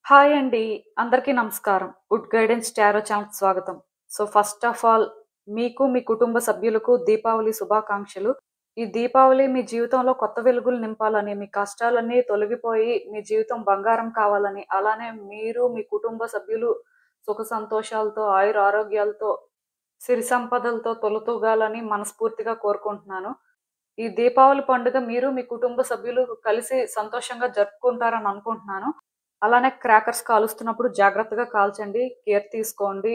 Hi అండి. అందరికీ నమస్కారం. గుడ్ గైడెన్స్ టారో ఛానల్‌కి స్వాగతం. ఫస్ట్ ఆఫ్ ఆల్ మీకు, మీ కుటుంబ సభ్యులకు దీపావళి శుభాకాంక్షలు. ఈ దీపావళి మీ జీవితంలో కొత్త వెలుగులు నింపాలని, మీ కష్టాలన్నీ తొలగిపోయి మీ జీవితం బంగారం కావాలని, అలానే మీరు, మీ కుటుంబ సభ్యులు సుఖ సంతోషాలతో, ఆయురారోగ్యాలతో, సిరి సంపదలతో తొలతూగాలని మనస్ఫూర్తిగా కోరుకుంటున్నాను. ఈ దీపావళి పండుగ మీరు, మీ కుటుంబ సభ్యులు కలిసి సంతోషంగా జరుపుకుంటారని అనుకుంటున్నాను. అలానే క్రాకర్స్ కాలుస్తున్నప్పుడు జాగ్రత్తగా కాల్చండి. కేర్ తీసుకోండి.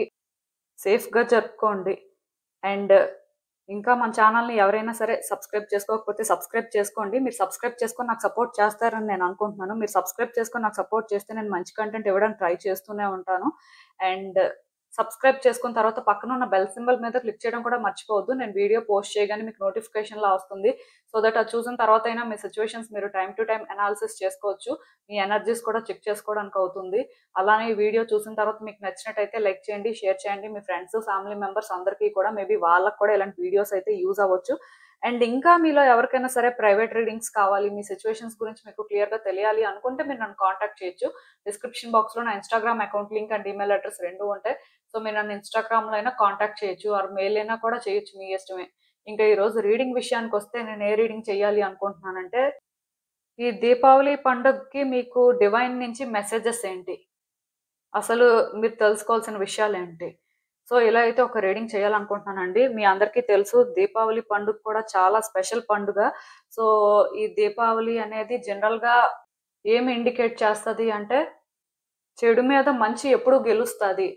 సేఫ్‌గా జరుపుకోండి. అండ్ ఇంకా మన ఛానల్‌ని ఎవరైనా సరే సబ్స్క్రైబ్ చేసుకోకపోతే సబ్స్క్రైబ్ చేసుకోండి. మీరు సబ్స్క్రైబ్ చేసుకొని నాకు సపోర్ట్ చేస్తారని నేను అనుకుంటున్నాను. మీరు సబ్స్క్రైబ్ చేసుకొని నాకు సపోర్ట్ చేస్తే నేను మంచి కంటెంట్ ఇవ్వడానికి ట్రై చేస్తూనే ఉంటాను. అండ్ సబ్స్క్రైబ్ చేసుకున్న తర్వాత పక్కనున్న బెల్ సింబల్ మీద క్లిక్ చేయడం కూడా మర్చిపోవద్దు. నేను వీడియో పోస్ట్ చేయగానే మీకు నోటిఫికేషన్‌లా వస్తుంది. సో దట్ అది చూసిన తర్వాతైనా మీ సిట్యుయేషన్స్ మీరు టైమ్ టు టైమ్ అనాలిసిస్ చేసుకోవచ్చు. మీ ఎనర్జీస్ కూడా చెక్ చేసుకోవడానికి అవుతుంది. అలానే ఈ వీడియో చూసిన తర్వాత మీకు నచ్చినట్టయితే లైక్ చేయండి, షేర్ చేయండి. మీ ఫ్రెండ్స్, ఫ్యామిలీ మెంబర్స్ అందరికీ కూడా మేబీ వాళ్ళకి కూడా ఇలాంటి వీడియోస్ అయితే యూజ్ అవ్వచ్చు. అండ్ ఇంకా మీలో ఎవరికైనా సరే ప్రైవేట్ రీడింగ్స్ కావాలి, మీ సిట్యుయేషన్స్ గురించి మీకు క్లియర్‌గా తెలియాలి అనుకుంటే మీరు నన్ను కాంటాక్ట్ చేయొచ్చు. డిస్క్రిప్షన్ బాక్స్‌లో నా Instagram account link and email address 2 ఉంటాయి. సో మీరు నన్ను ఇన్‌స్టాగ్రామ్‌లో అయినా కాంటాక్ట్ చేయొచ్చు ఆర్ మెయిల్ అయినా కూడా చేయొచ్చు, మీ ఇష్టమే. ఇంకా ఈరోజు రీడింగ్ విషయానికొస్తే నేను ఏ రీడింగ్ చేయాలి అనుకుంటున్నానంటే, ఈ దీపావళి పండుగకి మీకు డివైన్ నుంచి మెసేజెస్ ఏంటి? అసలు మీరు తెలుసుకోవాల్సిన విషయాలేంటి? సో, ఇలా అయితే ఒక రీడింగ్ చేయాలనుకుంటున్నానండి. మీ అందరికీ తెలుసు దీపావళి పండుగ కూడా చాలా స్పెషల్ పండుగ. సో, ఈ దీపావళి అనేది జనరల్‌గా ఏమి ఇండికేట్ చేస్తది అంటే, చెడు మీద మంచి ఎప్పుడు గెలుస్తది.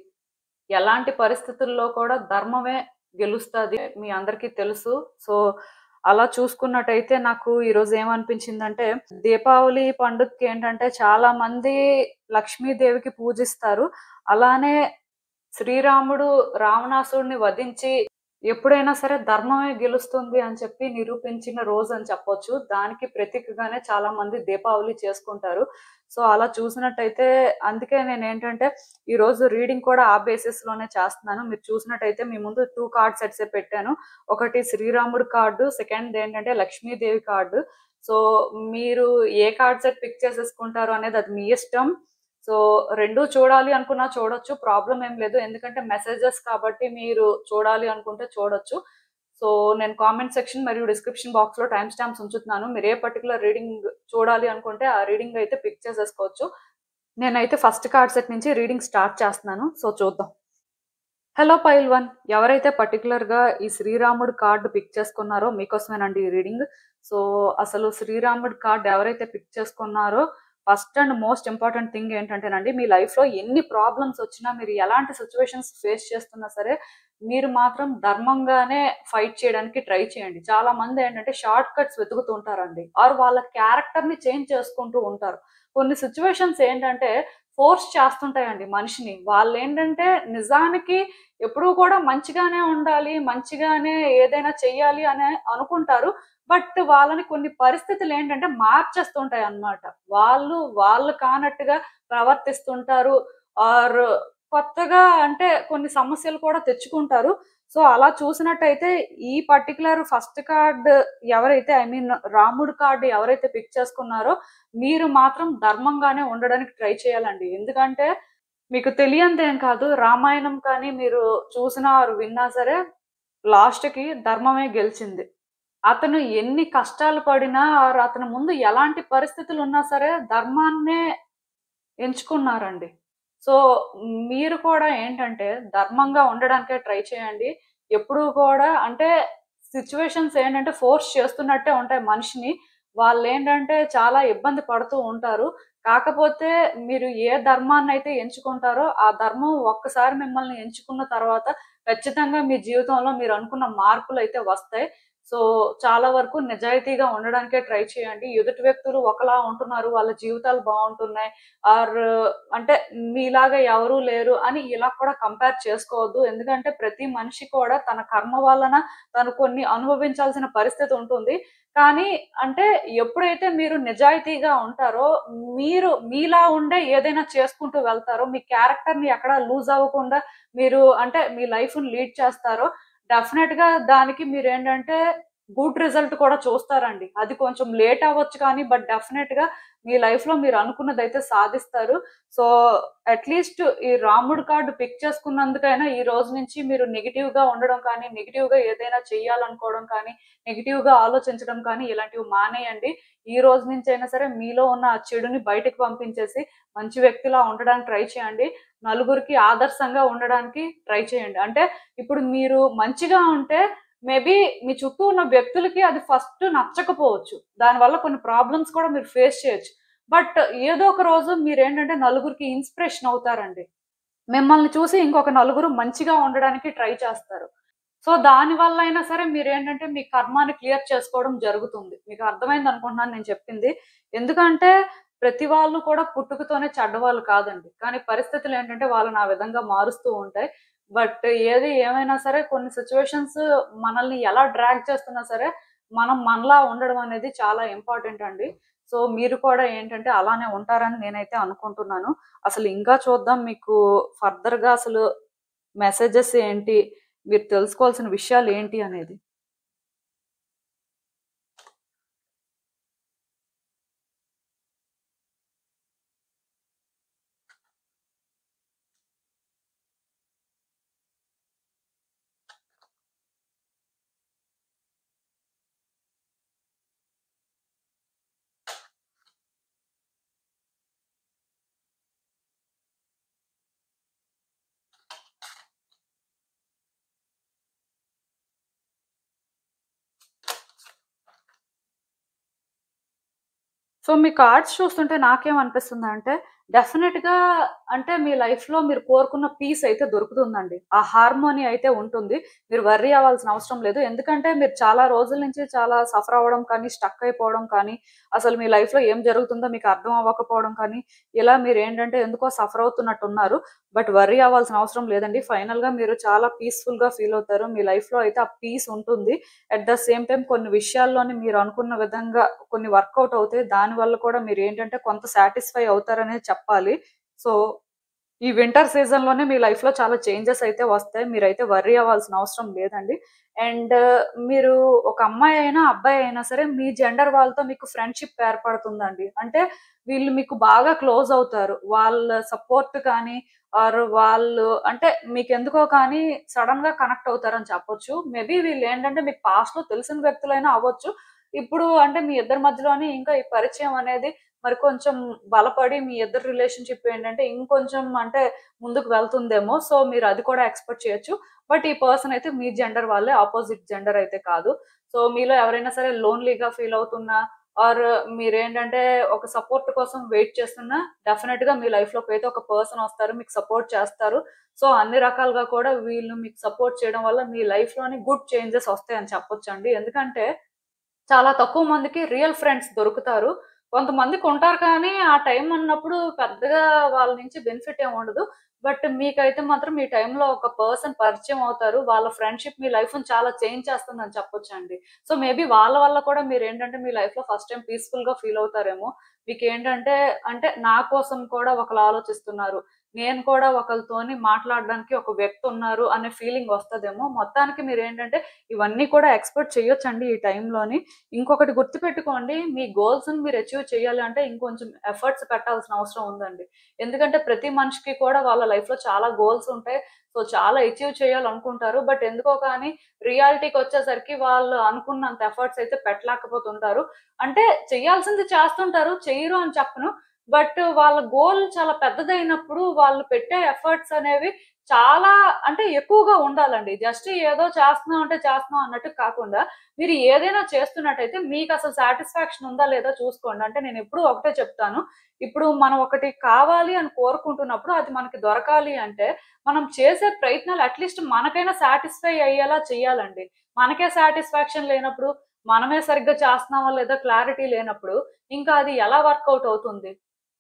ఎలాంటి పరిస్థితుల్లో కూడా ధర్మమే గెలుస్తది. మీ అందరికీ తెలుసు. సో, అలా చూసుకున్నట్టయితే నాకు ఈరోజు ఏమనిపించిందంటే, దీపావళి పండుగకేంటంటే చాలా మంది లక్ష్మీదేవికి పూజిస్తారు. అలానే శ్రీరాముడు రావణాసురుడిని వధించి ఎప్పుడైనా సరే ధర్మమే గెలుస్తుంది అని చెప్పి నిరూపించిన రోజు అని చెప్పొచ్చు. దానికి ప్రతీకగానే చాలా మంది దీపావళి చేసుకుంటారు. సో, అలా చూసినట్టయితే అందుకే నేనేంటంటే ఈరోజు రీడింగ్ కూడా ఆ బేసిస్‌లోనే చేస్తున్నాను. మీరు చూసినట్టయితే మీ ముందు 2 కార్డ్ సెట్సే పెట్టాను. ఒకటి శ్రీరాముడు కార్డు, సెకండ్‌దేంటంటే లక్ష్మీదేవి కార్డు. సో, మీరు ఏ కార్డ్ సెట్ పిక్ చేసేసుకుంటారు అనేది అది మీ ఇష్టం. సో, 2 చూడాలి అనుకున్నా చూడొచ్చు. ప్రాబ్లమ్ ఏం లేదు. ఎందుకంటే మెసేజెస్ కాబట్టి మీరు చూడాలి అనుకుంటే చూడొచ్చు. సో, నేను కామెంట్ సెక్షన్ మరియు డిస్క్రిప్షన్ బాక్స్‌లో టైమ్ స్టాంప్స్ ఉంచుతున్నాను. మీరు ఏ పర్టిక్యులర్ రీడింగ్ చూడాలి అనుకుంటే ఆ రీడింగ్ అయితే పిక్ చేసేసుకోవచ్చు. నేనైతే ఫస్ట్ కార్డ్ సెట్ నుంచి రీడింగ్ స్టార్ట్ చేస్తున్నాను. సో, చూద్దాం. హలో పైల్ 1 ఎవరైతే పర్టిక్యులర్‌గా ఈ శ్రీరాముడు కార్డ్ పిక్ చేసుకున్నారో మీకోసమేనండి ఈ రీడింగ్. సో, అసలు శ్రీరాముడు కార్డ్ ఎవరైతే పిక్ చేసుకున్నారో first and most important thing ఏంటంటేనండి, మీ లైఫ్‌లో ఎన్ని ప్రాబ్లమ్స్ వచ్చినా, మీరు ఎలాంటి సిట్యుయేషన్స్ ఫేస్ చేస్తున్నా సరే, మీరు మాత్రం ధర్మంగానే ఫైట్ చేయడానికి ట్రై చేయండి. చాలా మంది ఏంటంటే షార్ట్ కట్స్ వెతుకుతూ ఉంటారండి. ఆర్ వాళ్ళ క్యారెక్టర్‌ని చేంజ్ చేసుకుంటూ ఉంటారు. కొన్ని సిట్యుయేషన్స్ ఏంటంటే ఫోర్స్ చేస్తుంటాయండి మనిషిని. వాళ్ళేంటంటే నిజానికి ఎప్పుడూ కూడా మంచిగానే ఉండాలి, మంచిగానే ఏదైనా చెయ్యాలి అనే అనుకుంటారు. బట్ వాళ్ళని కొన్ని పరిస్థితులేంటంటే మార్చేస్తుంటాయన్నమాట. వాళ్ళు కానట్టుగా ప్రవర్తిస్తుంటారు. ఆర్ కొత్తగా అంటే కొన్ని సమస్యలు కూడా తెచ్చుకుంటారు. సో, అలా చూసినట్టయితే ఈ పర్టిక్యులర్ ఫస్ట్ కార్డ్ ఎవరైతే రాముడు కార్డ్ ఎవరైతే పిక్ చేసుకున్నారో మీరు మాత్రం ధర్మంగానే ఉండడానికి ట్రై చేయాలండి. ఎందుకంటే మీకు తెలియందేం కాదు. రామాయణం కానీ మీరు చూసినా ఆర్ విన్నా సరే లాస్ట్‌కి ధర్మమే గెలిచింది. అతను ఎన్ని కష్టాలు పడినా ఆర్ అతని ముందు ఎలాంటి పరిస్థితులున్నా సరే ధర్మాన్నే ఎంచుకున్నారండి. సో, మీరు కూడా ఏంటంటే ధర్మంగా ఉండడానికే ట్రై చేయండి. ఎప్పుడూ కూడా అంటే సిట్యుయేషన్స్ ఏంటంటే ఫోర్స్ చేస్తున్నట్టే ఉంటాయి మనిషిని. వాళ్ళేంటంటే చాలా ఇబ్బంది పడుతూ ఉంటారు. కాకపోతే మీరు ఏ ధర్మాన్నయితే ఎంచుకుంటారో ఆ ధర్మం ఒక్కసారి మిమ్మల్ని ఎంచుకున్న తర్వాత ఖచ్చితంగా మీ జీవితంలో మీరు అనుకున్న మార్పులైతే వస్తాయి. సో, చాలా వరకు నిజాయితీగా ఉండడానికే ట్రై చేయండి. ఎదుటి వ్యక్తులు ఒకలా ఉంటున్నారు. వాళ్ళ జీవితాలు బావుంటున్నాయి. ఆర్ అంటే మీలాగా ఎవరు లేరు అని ఇలా కూడా కంపేర్ చేసుకోవద్దు. ఎందుకంటే ప్రతి మనిషి కూడా తన కర్మ వలన తను కొన్ని అనుభవించాల్సిన పరిస్థితి ఉంటుంది. కానీ అంటే ఎప్పుడైతే మీరు నిజాయితీగా ఉంటారో, మీరు మీలా ఉండే ఏదైనా చేసుకుంటూ వెళ్తారో, మీ క్యారెక్టర్‌ని ఎక్కడా లూజ్ అవ్వకుండా మీరు అంటే మీ లైఫ్‌ని లీడ్ చేస్తారో, డెఫినెట్‌గా దానికి మీరేంటంటే గుడ్ రిజల్ట్ కూడా చూస్తారండి. అది కొంచెం లేట్ అవ్వచ్చు కానీ బట్ డెఫినెట్‌గా మీ లైఫ్‌లో మీరు అనుకున్నదైతే సాధిస్తారు. సో, అట్‌లీస్ట్ ఈ రాముడు కార్డ్ పిక్ చేసుకున్నందుకైనా ఈ రోజు నుంచి మీరు నెగెటివ్‌గా ఉండడం కానీ, నెగెటివ్‌గా ఏదైనా చేయాలనుకోవడం కానీ, నెగెటివ్‌గా ఆలోచించడం కానీ ఇలాంటివి మానేయండి. ఈ రోజు నుంచైనా సరే మీలో ఉన్న ఆ చెడుని బయటకి పంపించేసి మంచి వ్యక్తిలా ఉండడానికి ట్రై చేయండి. నలుగురికి ఆదర్శంగా ఉండడానికి ట్రై చేయండి. అంటే ఇప్పుడు మీరు మంచిగా ఉంటే మేబీ మీ చుట్టూ ఉన్న వ్యక్తులకి అది ఫస్ట్ నచ్చకపోవచ్చు. దానివల్ల కొన్ని ప్రాబ్లమ్స్ కూడా మీరు ఫేస్ చేయొచ్చు. బట్ ఏదో ఒక రోజు మీరేంటంటే నలుగురికి ఇన్‌స్పిరేషన్ అవుతారండి. మిమ్మల్ని చూసి ఇంకొక నలుగురు మంచిగా ఉండడానికి ట్రై చేస్తారు. సో, దానివల్ల అయినా సరే మీరేంటంటే మీ కర్మాని క్లియర్ చేసుకోవడం జరుగుతుంది. మీకు అర్థమైందనుకుంటున్నాను నేను చెప్పింది. ఎందుకంటే ప్రతి వాళ్ళు కూడా పుట్టుకతోనే చెడ్డవాళ్ళు కాదండి. కానీ పరిస్థితులేంటంటే వాళ్ళని ఆ విధంగా మారుస్తూ ఉంటాయి. బట్ ఏది ఏమైనా సరే కొన్ని సిట్యుయేషన్స్ మనల్ని ఎలా డ్రాగ్ చేస్తున్నా సరే, మనం మనలా ఉండడం అనేది చాలా ఇంపార్టెంట్ అండి. సో, మీరు కూడా ఏంటంటే అలానే ఉంటారని నేనైతే అనుకుంటున్నాను. అసలు ఇంకా చూద్దాం మీకు ఫర్దర్‌గా అసలు మెసేజెస్ ఏంటి? మీరు తెలుసుకోవాల్సిన విషయాలేంటి అనేది. సో, మీ కార్డ్స్ చూస్తుంటే నాకేమనిపిస్తుందంటే, డెఫినిట్‌గా అంటే మీ లైఫ్‌లో మీరు కోరుకున్న పీస్ అయితే దొరుకుతుందండి. ఆ హార్మోనీ అయితే ఉంటుంది. మీరు వర్రీ అవ్వాల్సిన అవసరం లేదు. ఎందుకంటే మీరు చాలా రోజుల నుంచి చాలా సఫర్ అవ్వడం కానీ, స్టక్ అయిపోవడం కానీ, అసలు మీ లైఫ్‌లో ఏం జరుగుతుందో మీకు అర్థం అవ్వకపోవడం కానీ, ఇలా మీరేంటంటే ఎందుకో సఫర్ అవుతున్నట్టున్నారు. బట్ వర్రీ అవ్వాల్సిన అవసరం లేదండి. ఫైనల్‌గా మీరు చాలా పీస్‌ఫుల్‌గా ఫీల్ అవుతారు. మీ లైఫ్‌లో అయితే ఆ పీస్ ఉంటుంది. అట్ ద సేమ్ టైమ్ కొన్ని విషయాల్లోని మీరు అనుకున్న విధంగా కొన్ని వర్కౌట్ అవుతాయి. దానివల్ల కూడా మీరేంటంటే కొంత సాటిస్ఫై అవుతారనే చెప్పాలి. సో, ఈ వింటర్ సీజన్‌లోనే మీ లైఫ్‌లో చాలా చేంజెస్ అయితే వస్తాయి. మీరైతే వర్రీ అవ్వాల్సిన అవసరం లేదండి. అండ్ మీరు ఒక అమ్మాయి అయినా, అబ్బాయి అయినా సరే మీ జెండర్ వాళ్ళతో మీకు ఫ్రెండ్‌షిప్ ఏర్పడుతుందండి. అంటే వీళ్ళు మీకు బాగా క్లోజ్ అవుతారు. వాళ్ళ సపోర్ట్ కానీ ఆర్ వాళ్ళు అంటే మీకెందుకో కానీ సడెన్‌గా కనెక్ట్ అవుతారని చెప్పొచ్చు. మేబీ వీళ్ళేంటంటే మీకు పాస్ట్‌లో తెలిసిన వ్యక్తులైనా అవ్వచ్చు. ఇప్పుడు అంటే మీ ఇద్దరి మధ్యలోని ఇంకా ఈ పరిచయం అనేది మరి కొంచెం బలపడి మీ ఇద్దరి రిలేషన్‌షిప్ ఏంటంటే ఇంకొంచెం అంటే ముందుకు వెళ్తుందేమో. సో, మీరు అది కూడా ఎక్స్‌పెక్ట్ చేయొచ్చు. బట్ ఈ పర్సన్ అయితే మీ జెండర్ వాళ్ళే. అపోజిట్ జెండర్ అయితే కాదు. సో, మీలో ఎవరైనా సరే లోన్‌లీగా ఫీల్ అవుతున్నా ఆర్ మీరేంటంటే ఒక సపోర్ట్ కోసం వెయిట్ చేస్తున్నా డెఫినిట్‌గా మీ లైఫ్‌లోకి అయితే ఒక పర్సన్ వస్తారు. మీకు సపోర్ట్ చేస్తారు. సో, అన్ని రకాలుగా కూడా వీళ్ళు మీకు సపోర్ట్ చేయడం వల్ల మీ లైఫ్‌లోని గుడ్ చేంజెస్ వస్తాయని చెప్పొచ్చండి. ఎందుకంటే చాలా తక్కువ మందికి రియల్ ఫ్రెండ్స్ దొరుకుతారు. కొంతమందికుంటారు కానీ, ఆ టైం అన్నప్పుడు పెద్దగా వాళ్ళ నుంచి బెనిఫిట్ ఏమి ఉండదు. బట్ మీకైతే మాత్రం ఈ టైంలో ఒక పర్సన్ పరిచయం అవుతారు. వాళ్ళ ఫ్రెండ్‌షిప్ మీ లైఫ్‌ని చాలా చేంజ్ చేస్తుందని చెప్పొచ్చండి. సో, మేబీ వాళ్ళ వల్ల కూడా మీరేంటంటే మీ లైఫ్‌లో ఫస్ట్ టైమ్ పీస్‌ఫుల్‌గా ఫీల్ అవుతారేమో. మీకేంటంటే అంటే నా కోసం కూడా ఒకళ్ళు ఆలోచిస్తున్నారు. నేను కూడా ఒకళ్ళతోని మాట్లాడడానికి ఒక వ్యక్తి ఉన్నారు అనే ఫీలింగ్ వస్తదేమో. మొత్తానికి మీరేంటంటే ఇవన్నీ కూడా ఎక్స్‌పెక్ట్ చేయొచ్చండి ఈ టైంలోని. ఇంకొకటి గుర్తుపెట్టుకోండి. మీ గోల్స్‌ని మీరు అచీవ్ చేయాలి అంటే ఇంకొంచెం ఎఫర్ట్స్ పెట్టాల్సిన అవసరం ఉందండి. ఎందుకంటే ప్రతి మనిషికి కూడా వాళ్ళ లైఫ్‌లో చాలా గోల్స్ ఉంటాయి. సో, చాలా అచీవ్ చేయాలనుకుంటారు. బట్ ఎందుకో కానీ రియాలిటీకొచ్చేసరికి వాళ్ళు అనుకున్నంత ఎఫర్ట్స్ అయితే పెట్టలేకపోతుంటారు. అంటే చేయాల్సింది చేస్తుంటారు. చెయ్యరు అని చెప్పను. బట్ వాళ్ళ గోల్ చాలా పెద్దదైనప్పుడు వాళ్ళు పెట్టే ఎఫర్ట్స్ అనేవి చాలా అంటే ఎక్కువగా ఉండాలండి. జస్ట్ ఏదో చేస్తున్నాం అంటే చేస్తున్నాం అన్నట్టు కాకుండా మీరు ఏదైనా చేస్తున్నట్టయితే మీకసలు సాటిస్ఫాక్షన్ ఉందా లేదా చూసుకోండి. అంటే నేనెప్పుడూ ఒకటే చెప్తాను. ఇప్పుడు మనం ఒకటి కావాలి అని కోరుకుంటున్నప్పుడు అది మనకి దొరకాలి అంటే, మనం చేసే ప్రయత్నాలు అట్‌లీస్ట్ మనకైనా సాటిస్ఫై అయ్యేలా చేయాలండి. మనకే సాటిస్ఫాక్షన్ లేనప్పుడు, మనమే సరిగ్గా చేస్తున్నామా లేదా క్లారిటీ లేనప్పుడు, ఇంకా అది ఎలా వర్కౌట్ అవుతుంది?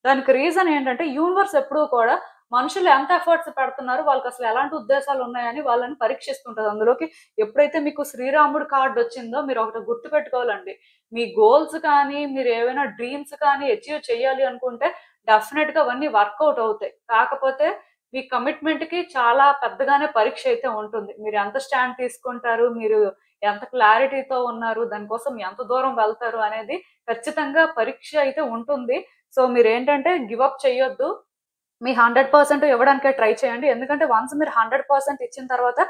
దానికి రీజన్ ఏంటంటే యూనివర్స్ ఎప్పుడూ కూడా మనుషులు ఎంత ఎఫర్ట్స్ పెడుతున్నారు, వాళ్ళకసలు ఎలాంటి ఉద్దేశాలున్నాయని వాళ్ళని పరీక్షిస్తుంటది. అందులోకి ఎప్పుడైతే మీకు శ్రీరాముడు కార్డొచ్చిందో మీరొకటి గుర్తుపెట్టుకోవాలండి. మీ గోల్స్ కానీ, మీరేవైనా డ్రీమ్స్ కానీ అచీవ్ చేయాలి అనుకుంటే డెఫినెట్‌గా అవన్నీ వర్కౌట్ అవుతాయి. కాకపోతే మీ కమిట్మెంట్‌కి చాలా పెద్దగానే పరీక్ష అయితే ఉంటుంది. మీరెంత స్టాండ్ తీసుకుంటారు, మీరు ఎంత క్లారిటీతో ఉన్నారు, దానికోసం ఎంత దూరం వెళ్తారు అనేది ఖచ్చితంగా పరీక్ష అయితే ఉంటుంది. సో మీరేంటంటే గివ్ అప్ చెయ్యొద్దు. మీ 100% ఇవ్వడానికే ట్రై చేయండి. ఎందుకంటే వన్స్ మీరు 100% ఇచ్చిన తర్వాత